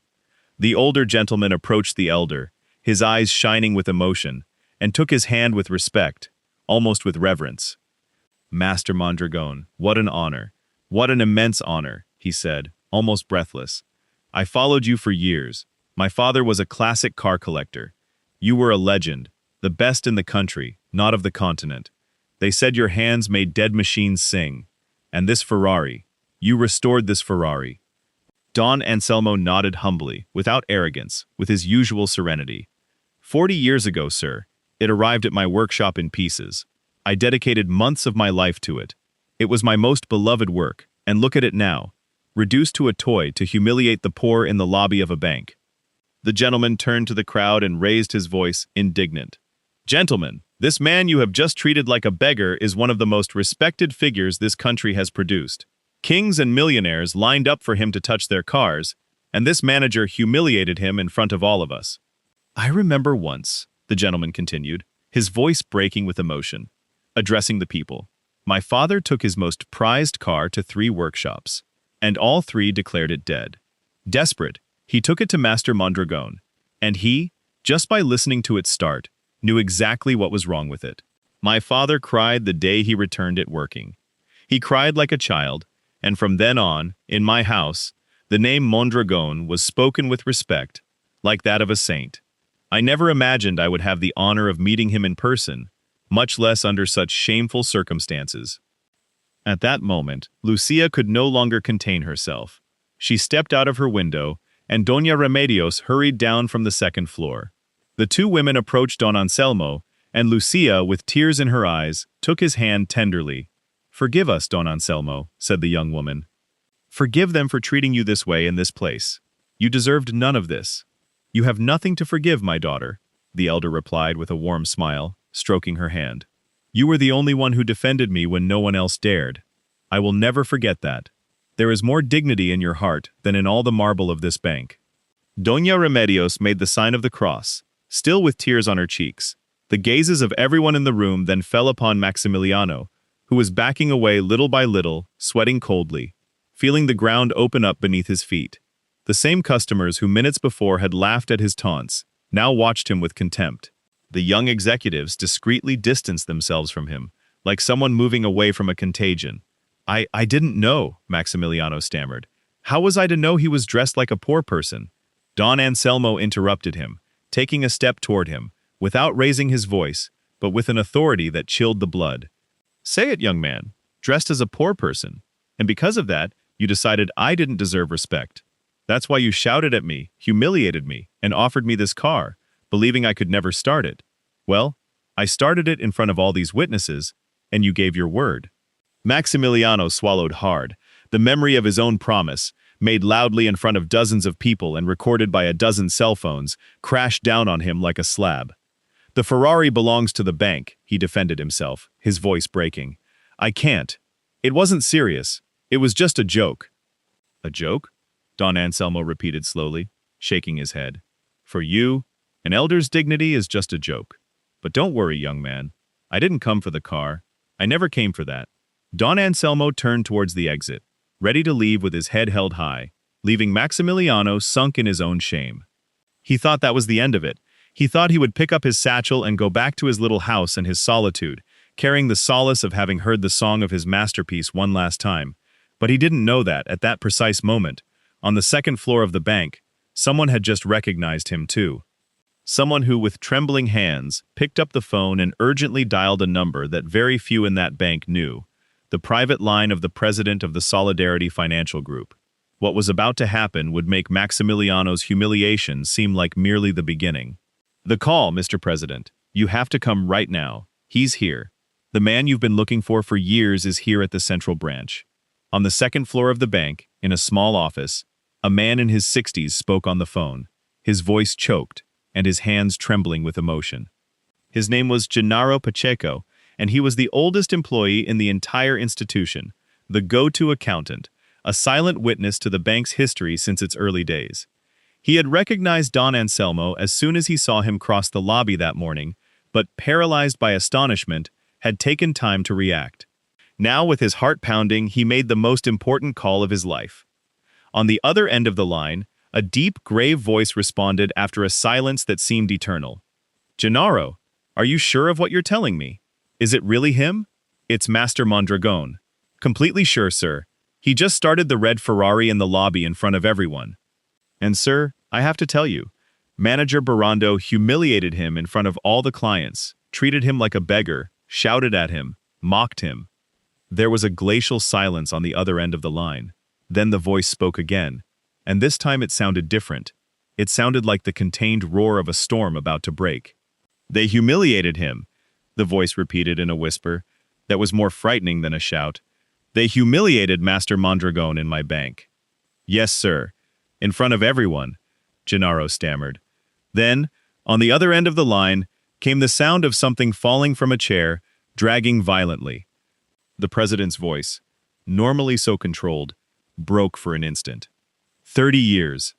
The older gentleman approached the elder, his eyes shining with emotion, and took his hand with respect, almost with reverence. "Master Mondragon, what an honor. What an immense honor," he said, almost breathless. "I followed you for years. My father was a classic car collector. You were a legend, the best in the country, not of the continent. They said your hands made dead machines sing. And this Ferrari, you restored this Ferrari." Don Anselmo nodded humbly, without arrogance, with his usual serenity. 40 years ago, sir, it arrived at my workshop in pieces. I dedicated months of my life to it. It was my most beloved work, and look at it now, reduced to a toy to humiliate the poor in the lobby of a bank." The gentleman turned to the crowd and raised his voice, indignant. "Gentlemen, this man you have just treated like a beggar is one of the most respected figures this country has produced. Kings and millionaires lined up for him to touch their cars, and this manager humiliated him in front of all of us." "I remember once," the gentleman continued, his voice breaking with emotion, addressing the people. "My father took his most prized car to 3 workshops, and all 3 declared it dead. Desperate, he took it to Master Mondragon, and he, just by listening to it start, knew exactly what was wrong with it. My father cried the day he returned it working. He cried like a child, and from then on, in my house, the name Mondragon was spoken with respect, like that of a saint. I never imagined I would have the honor of meeting him in person, much less under such shameful circumstances." At that moment, Lucia could no longer contain herself. She stepped out of her window, and Doña Remedios hurried down from the 2nd floor. The 2 women approached Don Anselmo, and Lucia, with tears in her eyes, took his hand tenderly. "Forgive us, Don Anselmo," said the young woman. "Forgive them for treating you this way in this place. You deserved none of this." "You have nothing to forgive, my daughter," the elder replied with a warm smile, stroking her hand. "You were the only one who defended me when no one else dared. I will never forget that. There is more dignity in your heart than in all the marble of this bank." Doña Remedios made the sign of the cross, still with tears on her cheeks. The gazes of everyone in the room then fell upon Maximiliano, who was backing away little by little, sweating coldly, feeling the ground open up beneath his feet. The same customers who minutes before had laughed at his taunts now watched him with contempt. The young executives discreetly distanced themselves from him, like someone moving away from a contagion. I didn't know," Maximiliano stammered. "How was I to know he was dressed like a poor person?" Don Anselmo interrupted him, taking a step toward him, without raising his voice, but with an authority that chilled the blood. "Say it, young man. Dressed as a poor person. And because of that, you decided I didn't deserve respect. That's why you shouted at me, humiliated me, and offered me this car, believing I could never start it. Well, I started it in front of all these witnesses, and you gave your word." Maximiliano swallowed hard. The memory of his own promise, made loudly in front of dozens of people and recorded by a dozen cell phones, crashed down on him like a slab. "The Ferrari belongs to the bank," he defended himself, his voice breaking. "I can't. It wasn't serious. It was just a joke." "A joke?" Don Anselmo repeated slowly, shaking his head. "For you, an elder's dignity is just a joke. But don't worry, young man. I didn't come for the car. I never came for that." Don Anselmo turned towards the exit, ready to leave with his head held high, leaving Maximiliano sunk in his own shame. He thought that was the end of it. He thought he would pick up his satchel and go back to his little house and his solitude, carrying the solace of having heard the song of his masterpiece one last time. But he didn't know that, at that precise moment, on the 2nd floor of the bank, someone had just recognized him too. Someone who, with trembling hands, picked up the phone and urgently dialed a number that very few in that bank knew, the private line of the president of the Solidarity Financial Group. What was about to happen would make Maximiliano's humiliation seem like merely the beginning. "The call, Mr. President. You have to come right now. He's here. The man you've been looking for years is here at the central branch." On the second floor of the bank, in a small office, a man in his 60s spoke on the phone, his voice choked and his hands trembling with emotion. His name was Gennaro Pacheco, and he was the oldest employee in the entire institution, the go-to accountant, a silent witness to the bank's history since its early days. He had recognized Don Anselmo as soon as he saw him cross the lobby that morning, but paralyzed by astonishment, had taken time to react. Now, with his heart pounding, he made the most important call of his life. On the other end of the line, a deep, grave voice responded after a silence that seemed eternal. "Gennaro, are you sure of what you're telling me? Is it really him?" "It's Master Mondragon." "Completely sure, sir. He just started the red Ferrari in the lobby in front of everyone. And sir, I have to tell you, Manager Barando humiliated him in front of all the clients, treated him like a beggar, shouted at him, mocked him." There was a glacial silence on the other end of the line. Then the voice spoke again, and this time it sounded different. It sounded like the contained roar of a storm about to break. "They humiliated him," the voice repeated in a whisper that was more frightening than a shout. "They humiliated Master Mondragon in my bank." "Yes, sir. In front of everyone," Gennaro stammered. Then, on the other end of the line, came the sound of something falling from a chair, dragging violently. The president's voice, normally so controlled, broke for an instant. 30 years.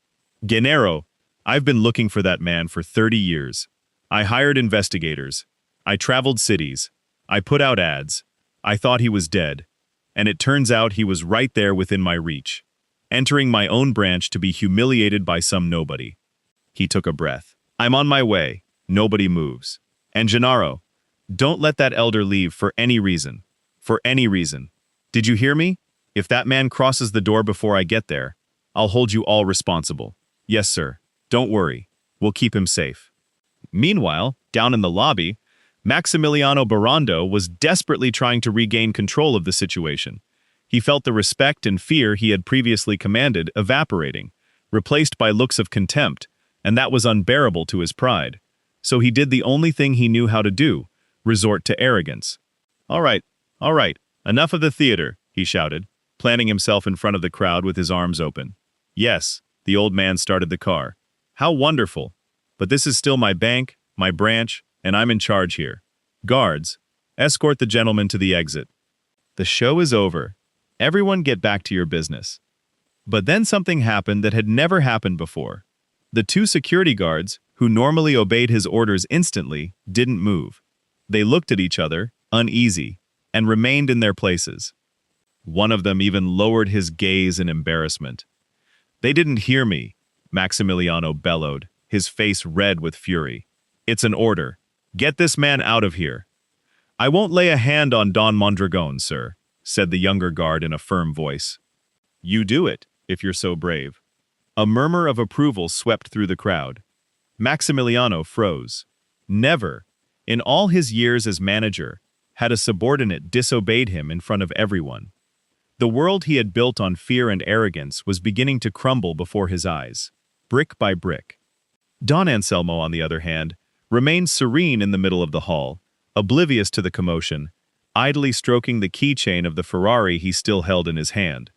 "Gennaro, I've been looking for that man for 30 years. I hired investigators. I traveled cities. I put out ads. I thought he was dead. And it turns out he was right there within my reach, entering my own branch to be humiliated by some nobody." He took a breath. "I'm on my way. Nobody moves. And Gennaro, don't let that elder leave for any reason. For any reason. Did you hear me? If that man crosses the door before I get there, I'll hold you all responsible. Yes, sir. Don't worry. We'll keep him safe." Meanwhile, down in the lobby, Maximiliano Barando was desperately trying to regain control of the situation. He felt the respect and fear he had previously commanded evaporating, replaced by looks of contempt, and that was unbearable to his pride. So he did the only thing he knew how to do, resort to arrogance. All right, enough of the theater," he shouted, planting himself in front of the crowd with his arms open. "Yes," the old man started the car. "How wonderful. But this is still my bank, my branch, and I'm in charge here. Guards, escort the gentleman to the exit. The show is over. Everyone get back to your business." But then something happened that had never happened before. The two security guards, who normally obeyed his orders instantly, didn't move. They looked at each other, uneasy, and remained in their places. One of them even lowered his gaze in embarrassment. "They didn't hear me," Maximiliano bellowed, his face red with fury. "It's an order. Get this man out of here." "I won't lay a hand on Don Mondragon, sir," said the younger guard in a firm voice. "You do it, if you're so brave." A murmur of approval swept through the crowd. Maximiliano froze. Never, in all his years as manager, had a subordinate disobeyed him in front of everyone. The world he had built on fear and arrogance was beginning to crumble before his eyes, brick by brick. Don Anselmo, on the other hand, remained serene in the middle of the hall, oblivious to the commotion, idly stroking the keychain of the Ferrari he still held in his hand.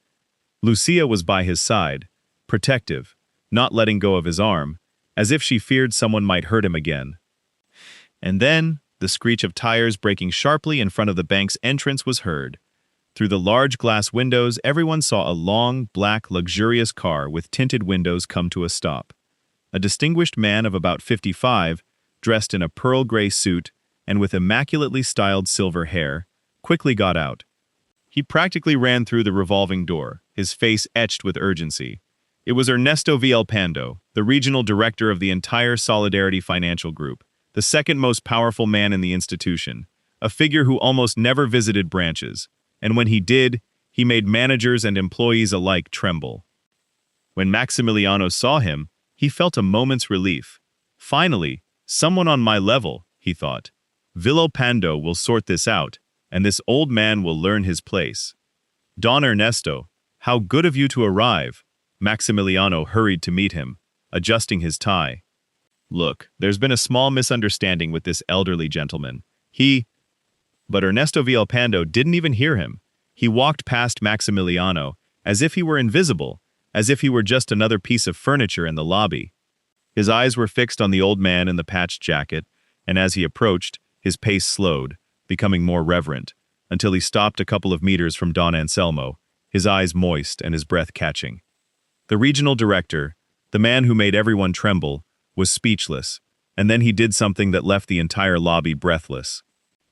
Lucia was by his side, protective, not letting go of his arm, as if she feared someone might hurt him again. And then, the screech of tires braking sharply in front of the bank's entrance was heard. Through the large glass windows, everyone saw a long, black, luxurious car with tinted windows come to a stop. A distinguished man of about 55, dressed in a pearl gray suit and with immaculately styled silver hair, quickly got out. He practically ran through the revolving door, his face etched with urgency. It was Ernesto Villalpando, the regional director of the entire Solidarity Financial Group, the second most powerful man in the institution, a figure who almost never visited branches, and when he did, he made managers and employees alike tremble. When Maximiliano saw him, he felt a moment's relief. Finally, someone on my level, he thought. Villalpando will sort this out, and this old man will learn his place. Don Ernesto, how good of you to arrive, Maximiliano hurried to meet him, adjusting his tie. "Look, there's been a small misunderstanding with this elderly gentleman. But Ernesto Villalpando didn't even hear him. He walked past Maximiliano, as if he were invisible, as if he were just another piece of furniture in the lobby. His eyes were fixed on the old man in the patched jacket, and as he approached, his pace slowed, becoming more reverent, until he stopped a couple of meters from Don Anselmo, his eyes moist and his breath catching. The regional director, the man who made everyone tremble, was speechless, and then he did something that left the entire lobby breathless.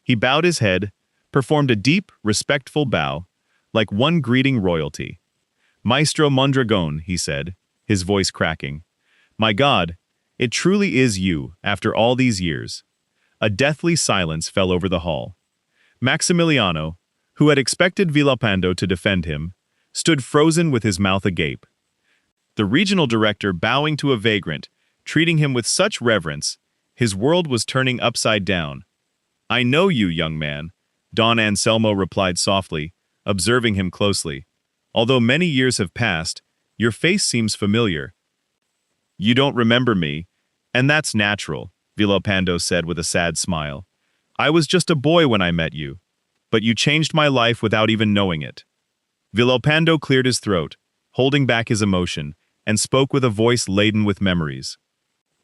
He bowed his head, performed a deep, respectful bow, like one greeting royalty. "Maestro Mondragon," he said, his voice cracking. "My God, it truly is you, after all these years." A deathly silence fell over the hall. Maximiliano, who had expected Villalpando to defend him, stood frozen with his mouth agape. The regional director bowing to a vagrant, treating him with such reverence, his world was turning upside down. "I know you, young man," Don Anselmo replied softly, observing him closely. "Although many years have passed, your face seems familiar." "You don't remember me, and that's natural," Villalpando said with a sad smile. "I was just a boy when I met you, but you changed my life without even knowing it." Villalpando cleared his throat, holding back his emotion, and spoke with a voice laden with memories.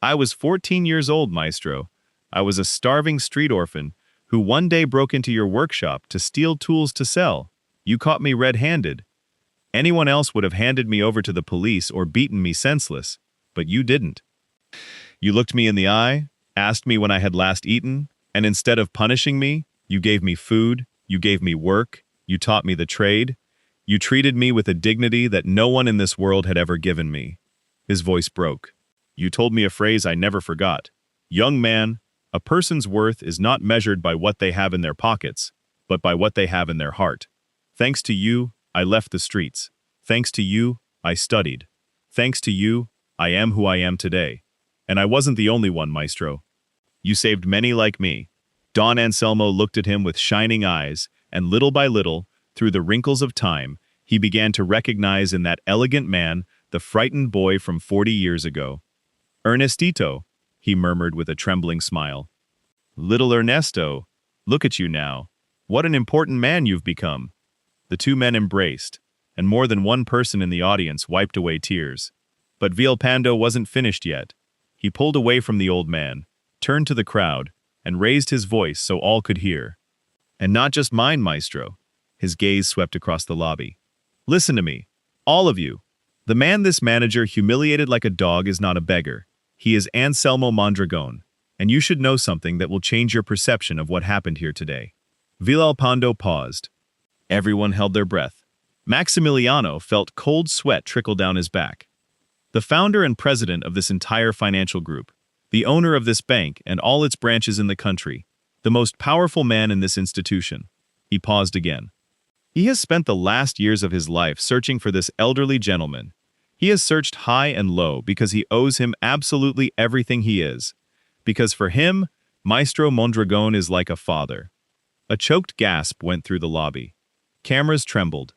"I was 14 years old, Maestro. I was a starving street orphan who one day broke into your workshop to steal tools to sell. You caught me red-handed. Anyone else would have handed me over to the police or beaten me senseless, but you didn't. You looked me in the eye, asked me when I had last eaten, and instead of punishing me, you gave me food, you gave me work, you taught me the trade. You treated me with a dignity that no one in this world had ever given me." His voice broke. "You told me a phrase I never forgot. Young man, a person's worth is not measured by what they have in their pockets, but by what they have in their heart. Thanks to you, I left the streets. Thanks to you, I studied. Thanks to you, I am who I am today. And I wasn't the only one, Maestro. You saved many like me." Don Anselmo looked at him with shining eyes, and little by little, through the wrinkles of time, he began to recognize in that elegant man the frightened boy from 40 years ago. "Ernestito," he murmured with a trembling smile. "Little Ernesto, look at you now. What an important man you've become." The two men embraced, and more than one person in the audience wiped away tears. But Villalpando wasn't finished yet. He pulled away from the old man, turned to the crowd, and raised his voice so all could hear. "And not just mine, Maestro." His gaze swept across the lobby. "Listen to me, all of you. The man this manager humiliated like a dog is not a beggar. He is Anselmo Mondragon, and you should know something that will change your perception of what happened here today." Villalpando paused. Everyone held their breath. Maximiliano felt cold sweat trickle down his back. The founder and president of this entire financial group, the owner of this bank and all its branches in the country, the most powerful man in this institution. He paused again. He has spent the last years of his life searching for this elderly gentleman. He has searched high and low because he owes him absolutely everything he is. Because for him, Maestro Mondragon is like a father. A choked gasp went through the lobby. Cameras trembled.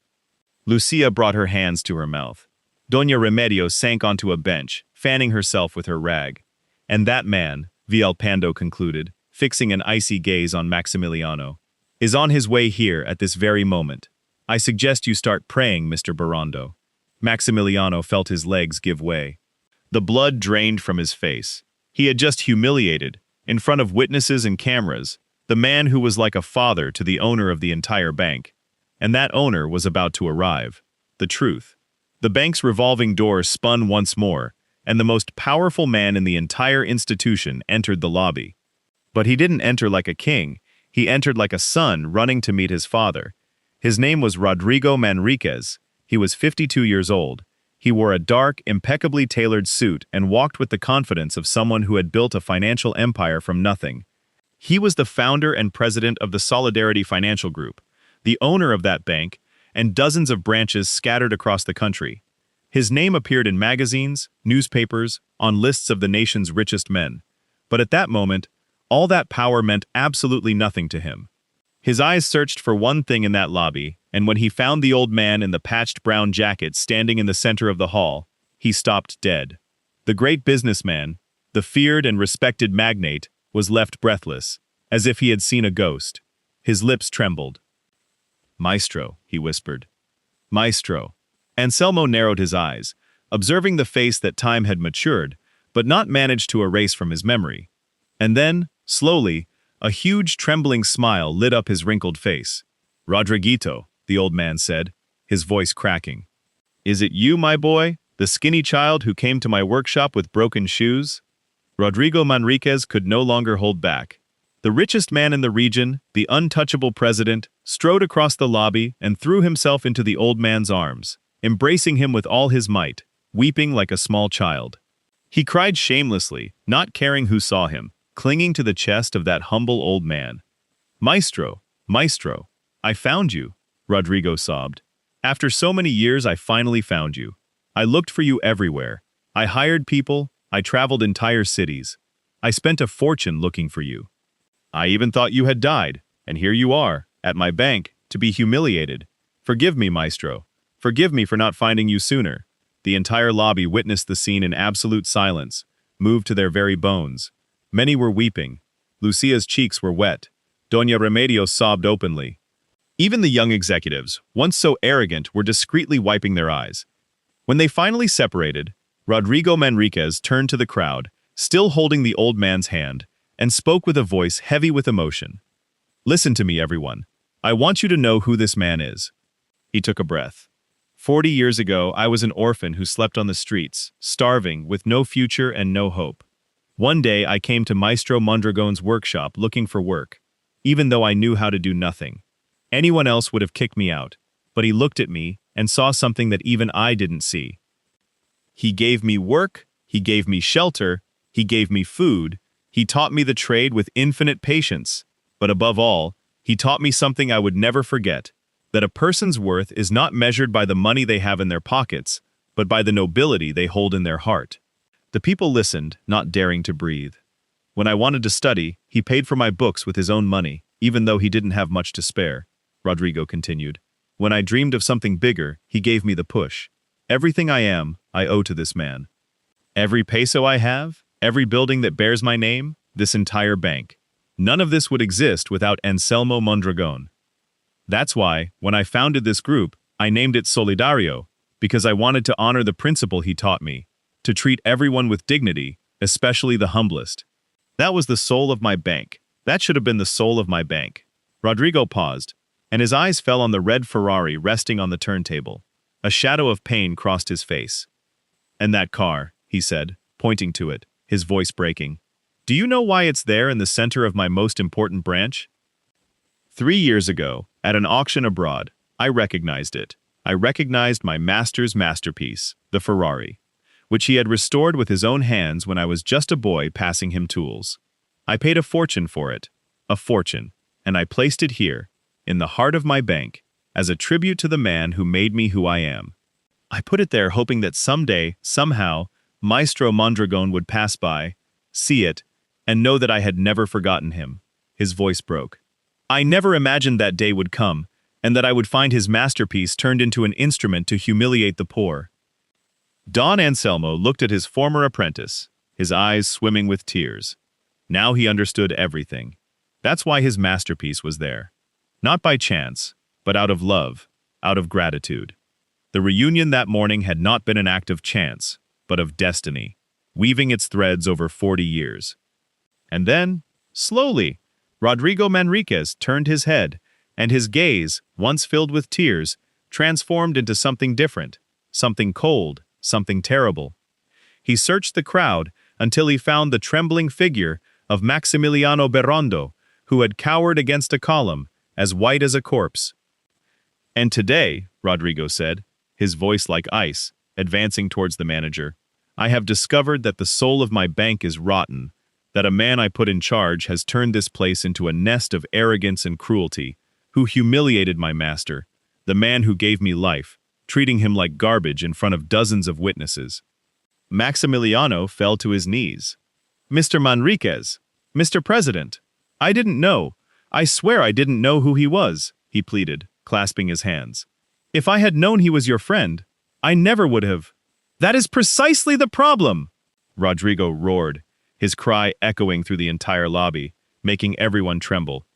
Lucia brought her hands to her mouth. Doña Remedio sank onto a bench, fanning herself with her rag. And that man, Villalpando concluded, fixing an icy gaze on Maximiliano, is on his way here at this very moment. I suggest you start praying, Mr. Barrondo. Maximiliano felt his legs give way. The blood drained from his face. He had just humiliated, in front of witnesses and cameras, the man who was like a father to the owner of the entire bank. And that owner was about to arrive. The truth. The bank's revolving door spun once more, and the most powerful man in the entire institution entered the lobby. But he didn't enter like a king. He entered like a son running to meet his father. His name was Rodrigo Manriquez. He was 52 years old. He wore a dark, impeccably tailored suit and walked with the confidence of someone who had built a financial empire from nothing. He was the founder and president of the Solidarity Financial Group, the owner of that bank, and dozens of branches scattered across the country. His name appeared in magazines, newspapers, on lists of the nation's richest men. But at that moment, all that power meant absolutely nothing to him. His eyes searched for one thing in that lobby, and when he found the old man in the patched brown jacket standing in the center of the hall, he stopped dead. The great businessman, the feared and respected magnate, was left breathless, as if he had seen a ghost. His lips trembled. "Maestro," he whispered. "Maestro." Anselmo narrowed his eyes, observing the face that time had matured, but not managed to erase from his memory. And then, slowly, a huge trembling smile lit up his wrinkled face. "Rodriguito," the old man said, his voice cracking. "Is it you, my boy, the skinny child who came to my workshop with broken shoes?" Rodrigo Manriquez could no longer hold back. The richest man in the region, the untouchable president, strode across the lobby and threw himself into the old man's arms, embracing him with all his might, weeping like a small child. He cried shamelessly, not caring who saw him, clinging to the chest of that humble old man. "Maestro, Maestro, I found you," Rodrigo sobbed. "After so many years, I finally found you. I looked for you everywhere. I hired people, I traveled entire cities. I spent a fortune looking for you. I even thought you had died, and here you are, at my bank, to be humiliated. Forgive me, Maestro. Forgive me for not finding you sooner." The entire lobby witnessed the scene in absolute silence, moved to their very bones. Many were weeping. Lucia's cheeks were wet. Doña Remedios sobbed openly. Even the young executives, once so arrogant, were discreetly wiping their eyes. When they finally separated, Rodrigo Manriquez turned to the crowd, still holding the old man's hand, and spoke with a voice heavy with emotion. "Listen to me, everyone. I want you to know who this man is." He took a breath. 40 years ago, I was an orphan who slept on the streets, starving, with no future and no hope. One day, I came to Maestro Mondragon's workshop looking for work, even though I knew how to do nothing. Anyone else would have kicked me out, but he looked at me and saw something that even I didn't see. He gave me work, he gave me shelter, he gave me food, he taught me the trade with infinite patience, but above all, he taught me something I would never forget, that a person's worth is not measured by the money they have in their pockets, but by the nobility they hold in their heart. The people listened, not daring to breathe. When I wanted to study, he paid for my books with his own money, even though he didn't have much to spare, Rodrigo continued. When I dreamed of something bigger, he gave me the push. Everything I am, I owe to this man. Every peso I have, every building that bears my name, this entire bank. None of this would exist without Anselmo Mondragon. That's why, when I founded this group, I named it Solidario, because I wanted to honor the principle he taught me, to treat everyone with dignity, especially the humblest. That was the soul of my bank. That should have been the soul of my bank. Rodrigo paused, and his eyes fell on the red Ferrari resting on the turntable. A shadow of pain crossed his face. "And that car," he said, pointing to it, his voice breaking. "Do you know why it's there in the center of my most important branch? 3 years ago, at an auction abroad, I recognized it. I recognized my master's masterpiece, the Ferrari, which he had restored with his own hands when I was just a boy passing him tools. I paid a fortune for it, a fortune, and I placed it here, in the heart of my bank, as a tribute to the man who made me who I am. I put it there hoping that someday, somehow, Maestro Mondragon would pass by, see it, and know that I had never forgotten him." His voice broke. "I never imagined that day would come, and that I would find his masterpiece turned into an instrument to humiliate the poor." Don Anselmo looked at his former apprentice, his eyes swimming with tears. Now he understood everything. That's why his masterpiece was there. Not by chance, but out of love, out of gratitude. The reunion that morning had not been an act of chance, but of destiny, weaving its threads over 40 years. And then, slowly, Rodrigo Manriquez turned his head, and his gaze, once filled with tears, transformed into something different, something cold, something terrible. He searched the crowd until he found the trembling figure of Maximiliano Berrondo, who had cowered against a column, as white as a corpse. "And today," Rodrigo said, his voice like ice, advancing towards the manager, "I have discovered that the soul of my bank is rotten, that a man I put in charge has turned this place into a nest of arrogance and cruelty, who humiliated my master, the man who gave me life, treating him like garbage in front of dozens of witnesses." Maximiliano fell to his knees. "Mr. Manriquez, Mr. President, I didn't know. I swear I didn't know who he was," he pleaded. clasping his hands. "If I had known he was your friend, I never would have." "That is precisely the problem!" Rodrigo roared, his cry echoing through the entire lobby, making everyone tremble.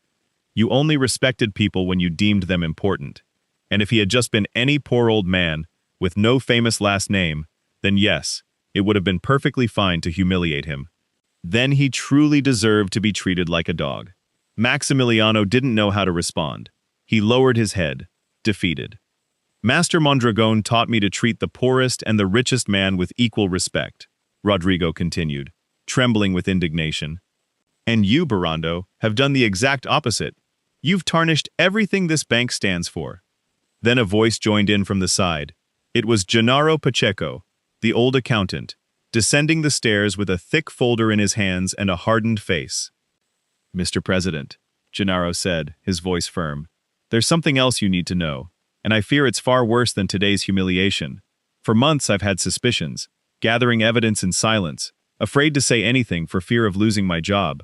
"You only respected people when you deemed them important. And if he had just been any poor old man, with no famous last name, then yes, it would have been perfectly fine to humiliate him. Then he truly deserved to be treated like a dog." Maximiliano didn't know how to respond. He lowered his head, defeated. "Master Mondragon taught me to treat the poorest and the richest man with equal respect," Rodrigo continued, trembling with indignation. "And you, Barando, have done the exact opposite. You've tarnished everything this bank stands for." Then a voice joined in from the side. It was Gennaro Pacheco, the old accountant, descending the stairs with a thick folder in his hands and a hardened face. "Mr. President," Gennaro said, his voice firm, "there's something else you need to know, and I fear it's far worse than today's humiliation. For months I've had suspicions, gathering evidence in silence, afraid to say anything for fear of losing my job.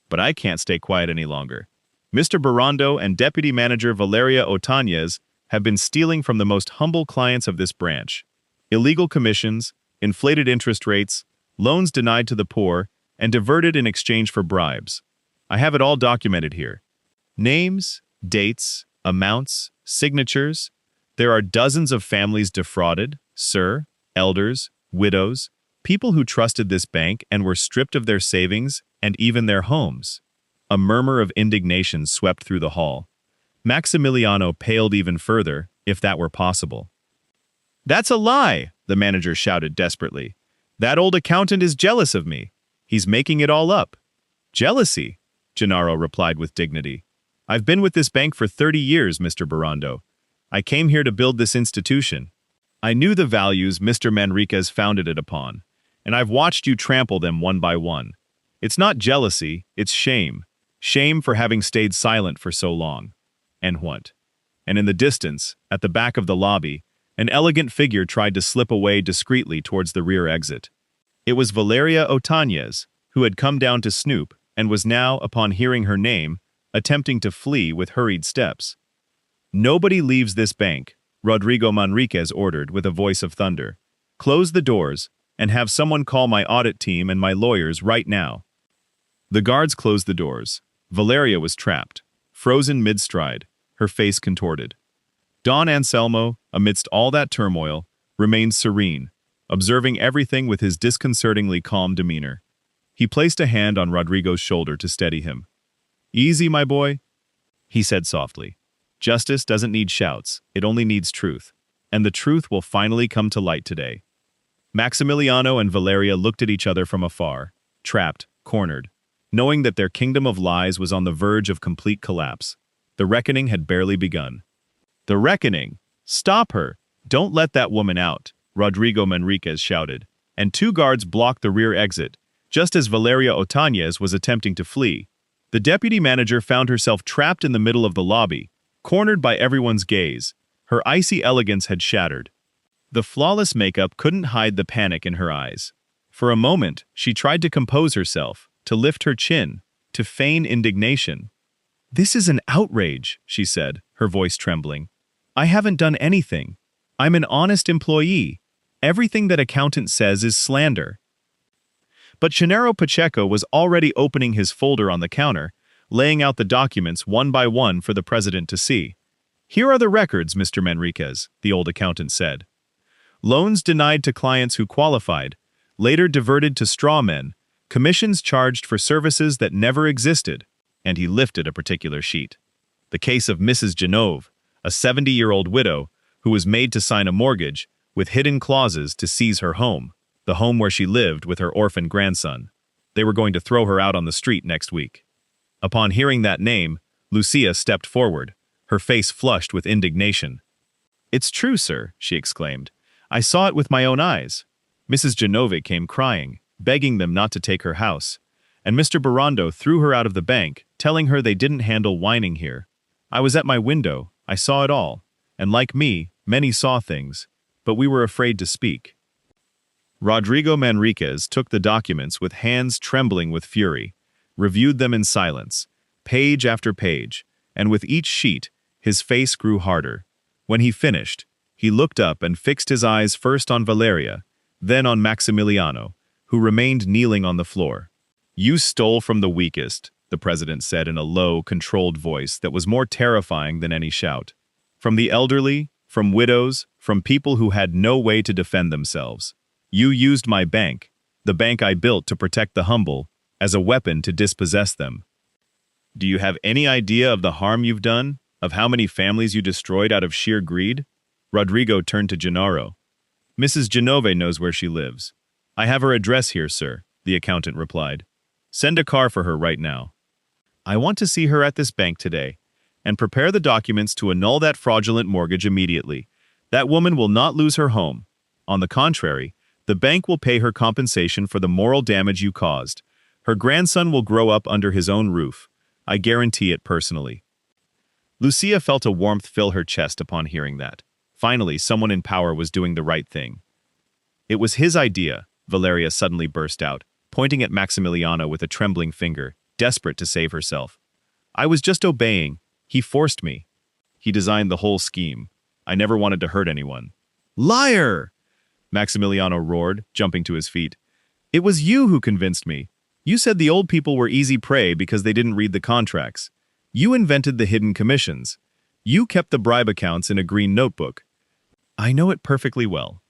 But I can't stay quiet any longer. Mr. Barando and Deputy Manager Valeria Otañez have been stealing from the most humble clients of this branch. Illegal commissions, inflated interest rates, loans denied to the poor, and diverted in exchange for bribes. I have it all documented here. Names, dates, amounts, signatures. There are dozens of families defrauded, sir, elders, widows, people who trusted this bank and were stripped of their savings and even their homes." A murmur of indignation swept through the hall. Maximiliano paled even further, if that were possible. "That's a lie!" the manager shouted desperately. "That old accountant is jealous of me. He's making it all up." "Jealousy?" Gennaro replied with dignity. "I've been with this bank for 30 years, Mr. Barando. I came here to build this institution. I knew the values Mr. Manriquez founded it upon, and I've watched you trample them one by one. It's not jealousy, it's shame. Shame for having stayed silent for so long." And what? And in the distance, at the back of the lobby, an elegant figure tried to slip away discreetly towards the rear exit. It was Valeria Otañez, who had come down to snoop and was now, upon hearing her name, attempting to flee with hurried steps. "Nobody leaves this bank," Rodrigo Manriquez ordered with a voice of thunder. "Close the doors, and have someone call my audit team and my lawyers right now." The guards closed the doors. Valeria was trapped, frozen mid-stride, her face contorted. Don Anselmo, amidst all that turmoil, remained serene, observing everything with his disconcertingly calm demeanor. He placed a hand on Rodrigo's shoulder to steady him. "Easy, my boy," he said softly. "Justice doesn't need shouts, it only needs truth, and the truth will finally come to light today." Maximiliano and Valeria looked at each other from afar, trapped, cornered, knowing that their kingdom of lies was on the verge of complete collapse. The reckoning had barely begun. "The reckoning! Stop her! Don't let that woman out!" Rodrigo Manriquez shouted, and 2 guards blocked the rear exit, just as Valeria Otañez was attempting to flee. The deputy manager found herself trapped in the middle of the lobby, cornered by everyone's gaze. Her icy elegance had shattered. The flawless makeup couldn't hide the panic in her eyes. For a moment, she tried to compose herself, to lift her chin, to feign indignation. "This is an outrage," she said, her voice trembling. "I haven't done anything. I'm an honest employee. Everything that accountant says is slander." But Gennaro Pacheco was already opening his folder on the counter, laying out the documents one by one for the president to see. "Here are the records, Mr. Manriquez," the old accountant said. "Loans denied to clients who qualified, later diverted to straw men, commissions charged for services that never existed," and he lifted a particular sheet. The case of Mrs. Genove, a 70-year-old widow who was made to sign a mortgage with hidden clauses to seize her home, the home where she lived with her orphan grandson. They were going to throw her out on the street next week. Upon hearing that name, Lucia stepped forward, her face flushed with indignation. "It's true, sir," she exclaimed. "I saw it with my own eyes." Mrs. Genove came crying, begging them not to take her house, and Mr. Barando threw her out of the bank, telling her they didn't handle whining here. "I was at my window, I saw it all, and like me, many saw things, but we were afraid to speak." Rodrigo Manriquez took the documents with hands trembling with fury, reviewed them in silence, page after page, and with each sheet, His face grew harder. When he finished, he looked up and fixed his eyes first on Valeria, then on Maximiliano, who remained kneeling on the floor. "You stole from the weakest," the president said in a low, controlled voice that was more terrifying than any shout. "From the elderly, from widows, from people who had no way to defend themselves. You used my bank, the bank I built to protect the humble, as a weapon to dispossess them. Do you have any idea of the harm you've done? Of how many families you destroyed out of sheer greed?" Rodrigo turned to Gennaro. "Mrs. Genove knows where she lives." "I have her address here, sir," the accountant replied. "Send a car for her right now." "I want to see her at this bank today, and prepare the documents to annul that fraudulent mortgage immediately. That woman will not lose her home. On the contrary, the bank will pay her compensation for the moral damage you caused. Her grandson will grow up under his own roof. I guarantee it personally." Lucia felt a warmth fill her chest upon hearing that. Finally, someone in power was doing the right thing. "It was his idea," Valeria suddenly burst out, pointing at Maximiliano with a trembling finger, desperate to save herself. "I was just obeying. He forced me. He designed the whole scheme. I never wanted to hurt anyone." "Liar!" Maximiliano roared, jumping to his feet. "It was you who convinced me. You said the old people were easy prey because they didn't read the contracts. You invented the hidden commissions. You kept the bribe accounts in a green notebook. I know it perfectly well."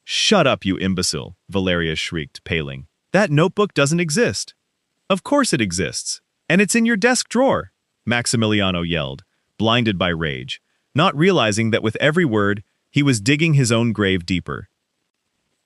"Shut up, you imbecile," Valeria shrieked, paling. "That notebook doesn't exist." "Of course it exists, and it's in your desk drawer," Maximiliano yelled, blinded by rage, not realizing that with every word, he was digging his own grave deeper.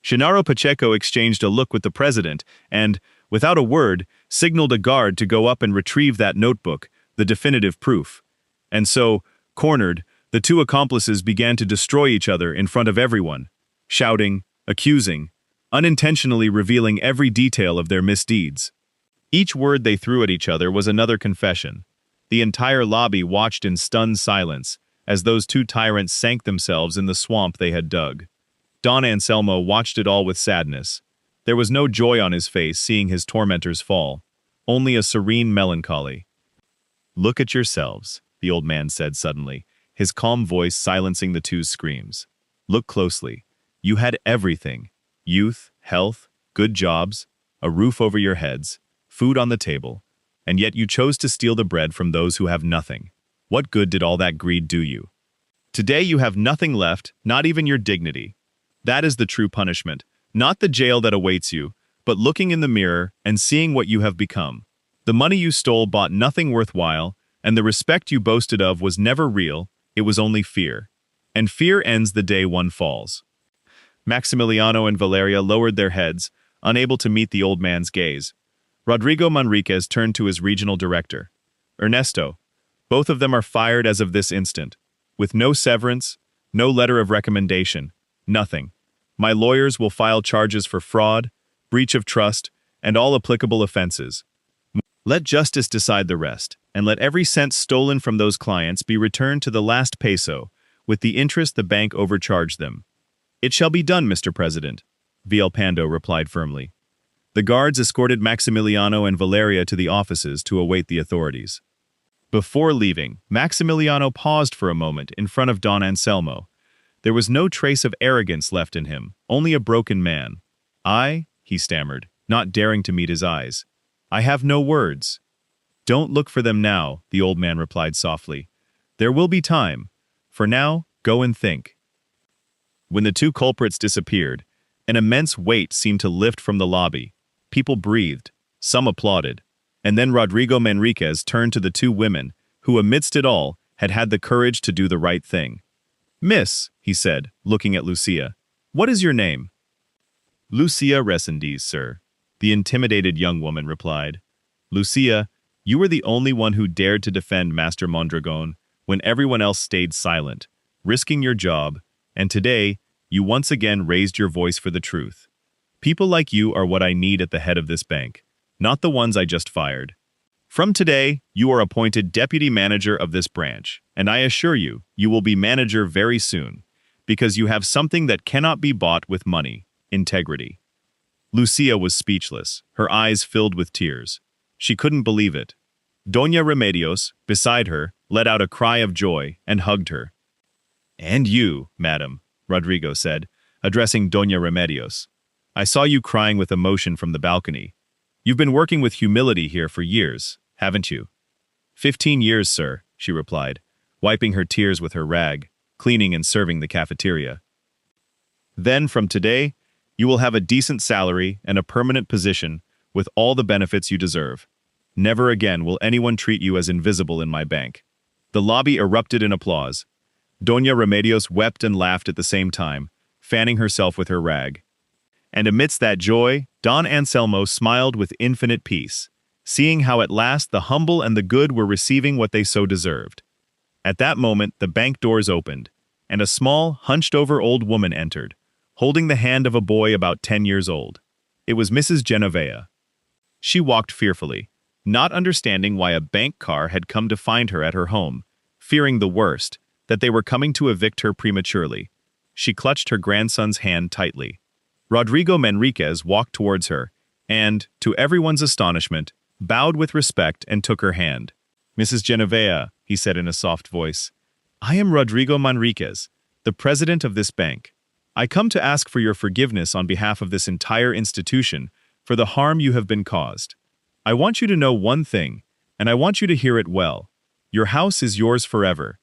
Gennaro Pacheco exchanged a look with the president and, without a word, signaled a guard to go up and retrieve that notebook, the definitive proof. And so, cornered, the two accomplices began to destroy each other in front of everyone, shouting, accusing, unintentionally revealing every detail of their misdeeds. Each word they threw at each other was another confession. The entire lobby watched in stunned silence as those two tyrants sank themselves in the swamp they had dug. Don Anselmo watched it all with sadness. There was no joy on his face seeing his tormentors fall, only a serene melancholy. "Look at yourselves," the old man said suddenly, his calm voice silencing the two's screams. "Look closely. You had everything: youth, health, good jobs, a roof over your heads, food on the table, and yet you chose to steal the bread from those who have nothing. What good did all that greed do you? Today you have nothing left, not even your dignity. That is the true punishment, not the jail that awaits you, but looking in the mirror and seeing what you have become. The money you stole bought nothing worthwhile, and the respect you boasted of was never real, it was only fear. And fear ends the day one falls." Maximiliano and Valeria lowered their heads, unable to meet the old man's gaze. Rodrigo Manriquez turned to his regional director. "Ernesto, both of them are fired as of this instant, with no severance, no letter of recommendation, nothing. My lawyers will file charges for fraud, breach of trust, and all applicable offenses. Let justice decide the rest, and let every cent stolen from those clients be returned to the last peso, with the interest the bank overcharged them." "It shall be done, Mr. President," Villalpando replied firmly. The guards escorted Maximiliano and Valeria to the offices to await the authorities. Before leaving, Maximiliano paused for a moment in front of Don Anselmo. There was no trace of arrogance left in him, only a broken man. He stammered, not daring to meet his eyes. "I have no words." "Don't look for them now," the old man replied softly. "There will be time. For now, go and think." When the two culprits disappeared, an immense weight seemed to lift from the lobby. People breathed, some applauded, and then Rodrigo Manriquez turned to the two women, who amidst it all had had the courage to do the right thing. "Miss," he said, looking at Lucia, "what is your name?" "Lucia Resendiz, sir," the intimidated young woman replied. "Lucia, you were the only one who dared to defend Master Mondragon when everyone else stayed silent, risking your job, and today, you once again raised your voice for the truth. People like you are what I need at the head of this bank, not the ones I just fired. From today, you are appointed deputy manager of this branch, and I assure you, you will be manager very soon, because you have something that cannot be bought with money: integrity." Lucia was speechless, her eyes filled with tears. She couldn't believe it. Doña Remedios, beside her, let out a cry of joy, and hugged her. "And you, madam," Rodrigo said, addressing Doña Remedios. "I saw you crying with emotion from the balcony. You've been working with humility here for years, haven't you?" 15 years, sir," she replied, wiping her tears with her rag, cleaning and serving the cafeteria. "Then, from today, you will have a decent salary and a permanent position with all the benefits you deserve. Never again will anyone treat you as invisible in my bank." The lobby erupted in applause. Doña Remedios wept and laughed at the same time, fanning herself with her rag. And amidst that joy, Don Anselmo smiled with infinite peace, seeing how at last the humble and the good were receiving what they so deserved. At that moment, the bank doors opened, and a small, hunched-over old woman entered, holding the hand of a boy about 10 years old. It was Mrs. Genovea. She walked fearfully, not understanding why a bank car had come to find her at her home, fearing the worst, that they were coming to evict her prematurely. She clutched her grandson's hand tightly. Rodrigo Manriquez walked towards her, and, to everyone's astonishment, bowed with respect and took her hand. "Mrs. Genovea," he said in a soft voice, "I am Rodrigo Manriquez, the president of this bank. I come to ask for your forgiveness on behalf of this entire institution for the harm you have been caused. I want you to know one thing, and I want you to hear it well. Your house is yours forever.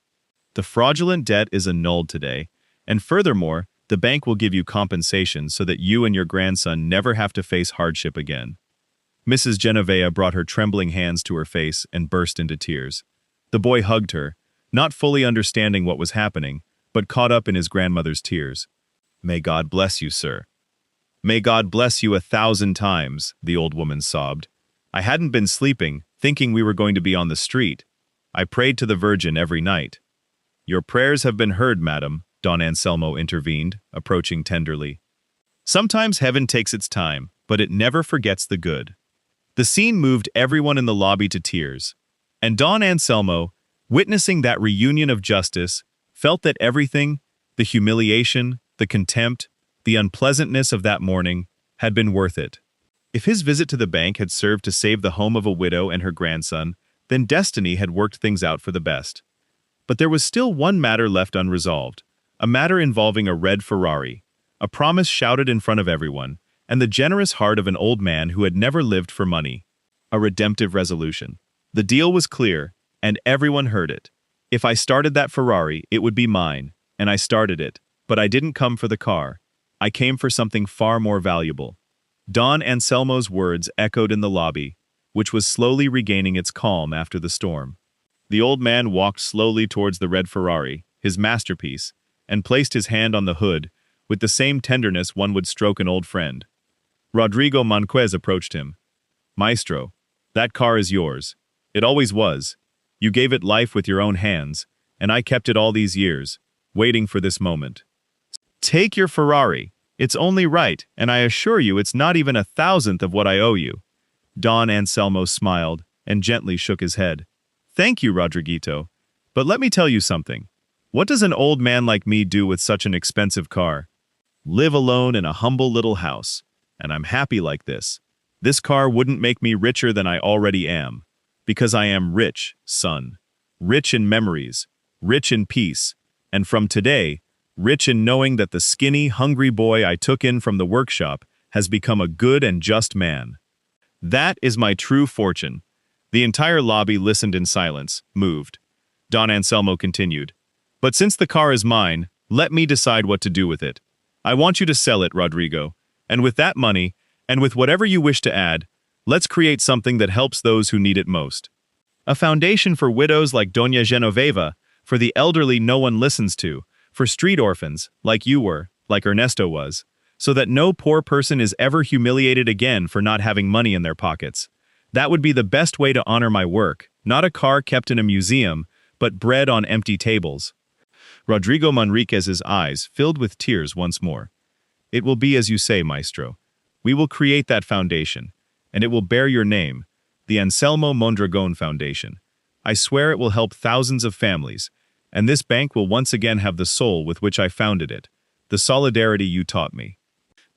The fraudulent debt is annulled today, and furthermore, the bank will give you compensation so that you and your grandson never have to face hardship again." Mrs. Genovea brought her trembling hands to her face and burst into tears. The boy hugged her, not fully understanding what was happening, but caught up in his grandmother's tears. "May God bless you, sir." "May God bless you 1,000 times," the old woman sobbed. "I hadn't been sleeping, thinking we were going to be on the street. I prayed to the Virgin every night." "Your prayers have been heard, madam," Don Anselmo intervened, approaching tenderly. "Sometimes heaven takes its time, but it never forgets the good." The scene moved everyone in the lobby to tears, and Don Anselmo, witnessing that reunion of justice, felt that everything, the humiliation, the contempt, the unpleasantness of that morning, had been worth it. If his visit to the bank had served to save the home of a widow and her grandson, then destiny had worked things out for the best. But there was still one matter left unresolved, a matter involving a red Ferrari, a promise shouted in front of everyone, and the generous heart of an old man who had never lived for money. A redemptive resolution. The deal was clear, and everyone heard it. If I started that Ferrari, it would be mine, and I started it, but I didn't come for the car. I came for something far more valuable. Don Anselmo's words echoed in the lobby, which was slowly regaining its calm after the storm. The old man walked slowly towards the red Ferrari, his masterpiece, and placed his hand on the hood with the same tenderness one would stroke an old friend. Rodrigo Manriquez approached him. "Maestro, that car is yours. It always was. You gave it life with your own hands, and I kept it all these years, waiting for this moment. Take your Ferrari. It's only right, and I assure you it's not even 1,000th of what I owe you." Don Anselmo smiled and gently shook his head. "Thank you, Rodriguito. But let me tell you something. What does an old man like me do with such an expensive car? Live alone in a humble little house, and I'm happy like this. This car wouldn't make me richer than I already am, because I am rich, son. Rich in memories, rich in peace, and from today, rich in knowing that the skinny, hungry boy I took in from the workshop has become a good and just man. That is my true fortune." The entire lobby listened in silence, moved. Don Anselmo continued, "But since the car is mine, let me decide what to do with it. I want you to sell it, Rodrigo, and with that money, and with whatever you wish to add, let's create something that helps those who need it most. A foundation for widows like Doña Genoveva, for the elderly no one listens to, for street orphans, like you were, like Ernesto was, so that no poor person is ever humiliated again for not having money in their pockets. That would be the best way to honor my work, not a car kept in a museum, but bread on empty tables." Rodrigo Manriquez's eyes filled with tears once more. "It will be as you say, Maestro. We will create that foundation, and it will bear your name, the Anselmo Mondragon Foundation. I swear it will help thousands of families, and this bank will once again have the soul with which I founded it, the solidarity you taught me."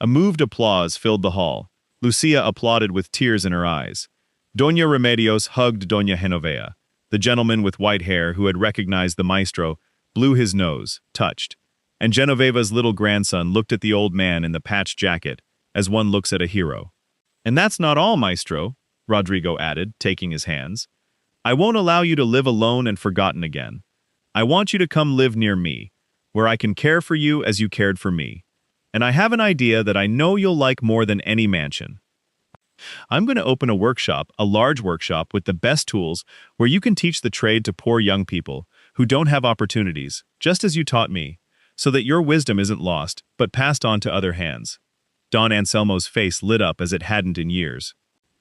A moved applause filled the hall. Lucia applauded with tears in her eyes. Doña Remedios hugged Doña Genovea. The gentleman with white hair, who had recognized the maestro, blew his nose, touched, and Genoveva's little grandson looked at the old man in the patched jacket, as one looks at a hero. "And that's not all, maestro," Rodrigo added, taking his hands. "I won't allow you to live alone and forgotten again. I want you to come live near me, where I can care for you as you cared for me. And I have an idea that I know you'll like more than any mansion. I'm going to open a workshop, a large workshop with the best tools, where you can teach the trade to poor young people who don't have opportunities, just as you taught me, so that your wisdom isn't lost, but passed on to other hands." Don Anselmo's face lit up as it hadn't in years.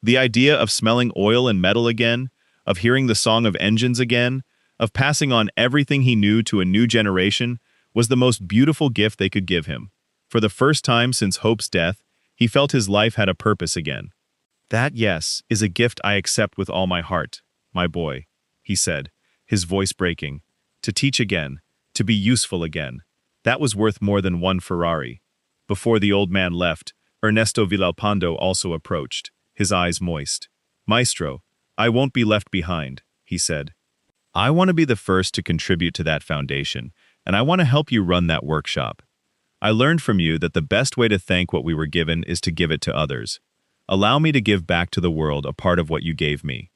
The idea of smelling oil and metal again, of hearing the song of engines again, of passing on everything he knew to a new generation, was the most beautiful gift they could give him. For the first time since Hope's death, he felt his life had a purpose again. "That, yes, is a gift I accept with all my heart, my boy," he said, his voice breaking. "To teach again, to be useful again. That was worth more than one Ferrari." Before the old man left, Ernesto Villalpando also approached, his eyes moist. "Maestro, I won't be left behind," he said. "I want to be the first to contribute to that foundation, and I want to help you run that workshop. I learned from you that the best way to thank what we were given is to give it to others. Allow me to give back to the world a part of what you gave me."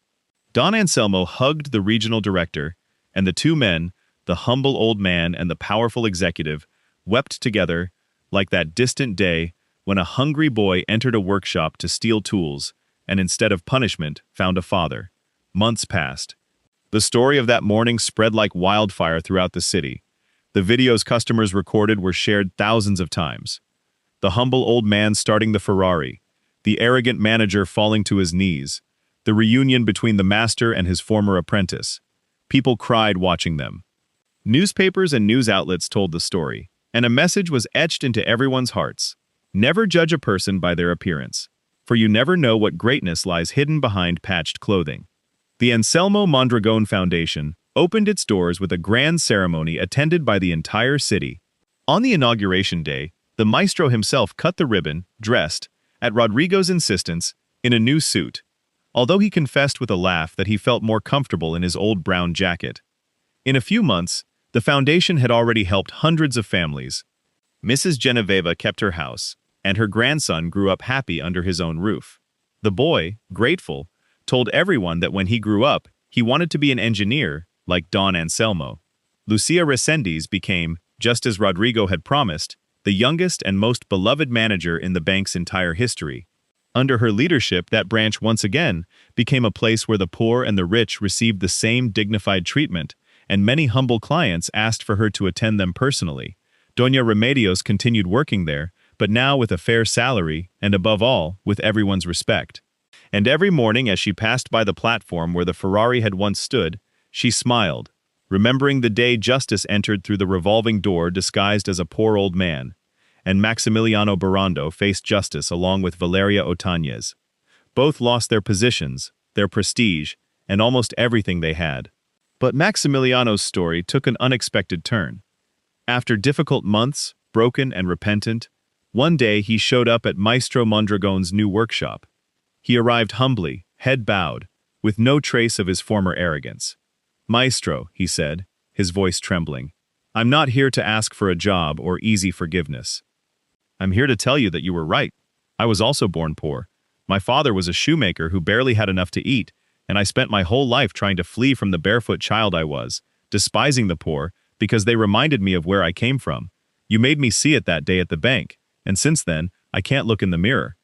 Don Anselmo hugged the regional director, and the two men, the humble old man and the powerful executive, wept together like that distant day when a hungry boy entered a workshop to steal tools and instead of punishment found a father. Months passed. The story of that morning spread like wildfire throughout the city. The videos customers recorded were shared thousands of times. The humble old man starting the Ferrari, the arrogant manager falling to his knees, the reunion between the master and his former apprentice. People cried watching them. Newspapers and news outlets told the story, and a message was etched into everyone's hearts. Never judge a person by their appearance, for you never know what greatness lies hidden behind patched clothing. The Anselmo Mondragon Foundation opened its doors with a grand ceremony attended by the entire city. On the inauguration day, the maestro himself cut the ribbon, dressed, at Rodrigo's insistence, in a new suit, although he confessed with a laugh that he felt more comfortable in his old brown jacket. In a few months, the foundation had already helped hundreds of families. Mrs. Genoveva kept her house, and her grandson grew up happy under his own roof. The boy, grateful, told everyone that when he grew up, he wanted to be an engineer, like Don Anselmo. Lucia Resendiz became, just as Rodrigo had promised, the youngest and most beloved manager in the bank's entire history. Under her leadership, that branch once again became a place where the poor and the rich received the same dignified treatment, and many humble clients asked for her to attend them personally. Doña Remedios continued working there, but now with a fair salary, and above all, with everyone's respect. And every morning as she passed by the platform where the Ferrari had once stood, she smiled, remembering the day Justice entered through the revolving door disguised as a poor old man, and Maximiliano Barrando faced Justice along with Valeria Otañez. Both lost their positions, their prestige, and almost everything they had. But Maximiliano's story took an unexpected turn. After difficult months, broken and repentant, one day he showed up at Maestro Mondragon's new workshop. He arrived humbly, head bowed, with no trace of his former arrogance. "Maestro," he said, his voice trembling, "I'm not here to ask for a job or easy forgiveness. I'm here to tell you that you were right. I was also born poor. My father was a shoemaker who barely had enough to eat, and I spent my whole life trying to flee from the barefoot child I was, despising the poor because they reminded me of where I came from. You made me see it that day at the bank, and since then, I can't look in the mirror.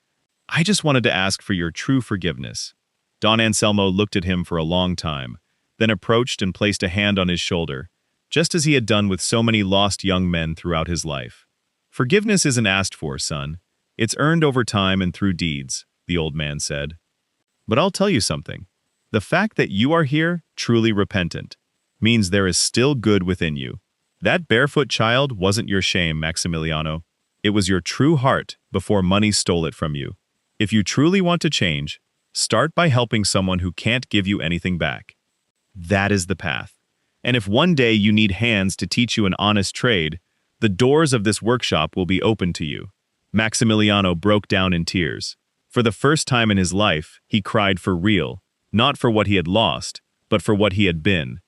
I just wanted to ask for your true forgiveness." Don Anselmo looked at him for a long time, then approached and placed a hand on his shoulder, just as he had done with so many lost young men throughout his life. "Forgiveness isn't asked for, son. It's earned over time and through deeds," the old man said. "But I'll tell you something. The fact that you are here, truly repentant, means there is still good within you. That barefoot child wasn't your shame, Maximiliano. It was your true heart before money stole it from you. If you truly want to change, start by helping someone who can't give you anything back. That is the path. And if one day you need hands to teach you an honest trade, the doors of this workshop will be open to you." Maximiliano broke down in tears. For the first time in his life, he cried for real, not for what he had lost, but for what he had been.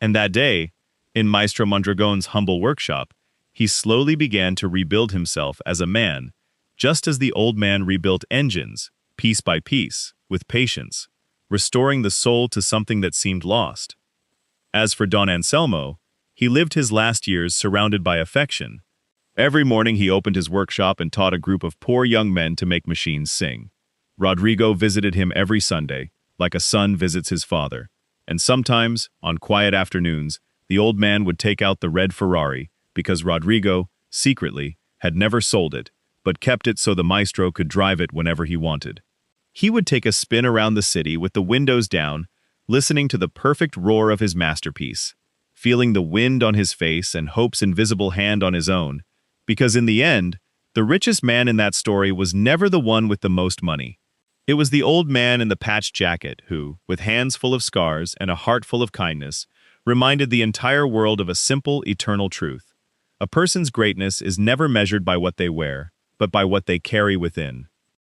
And that day, in Maestro Mondragon's humble workshop, he slowly began to rebuild himself as a man, just as the old man rebuilt engines, piece by piece, with patience, restoring the soul to something that seemed lost. As for Don Anselmo, he lived his last years surrounded by affection. Every morning he opened his workshop and taught a group of poor young men to make machines sing. Rodrigo visited him every Sunday, like a son visits his father. And sometimes, on quiet afternoons, the old man would take out the red Ferrari, because Rodrigo, secretly, had never sold it, but kept it so the maestro could drive it whenever he wanted. He would take a spin around the city with the windows down, listening to the perfect roar of his masterpiece, feeling the wind on his face and hope's invisible hand on his own, because in the end, the richest man in that story was never the one with the most money. It was the old man in the patched jacket who, with hands full of scars and a heart full of kindness, reminded the entire world of a simple, eternal truth. A person's greatness is never measured by what they wear, but by what they carry within.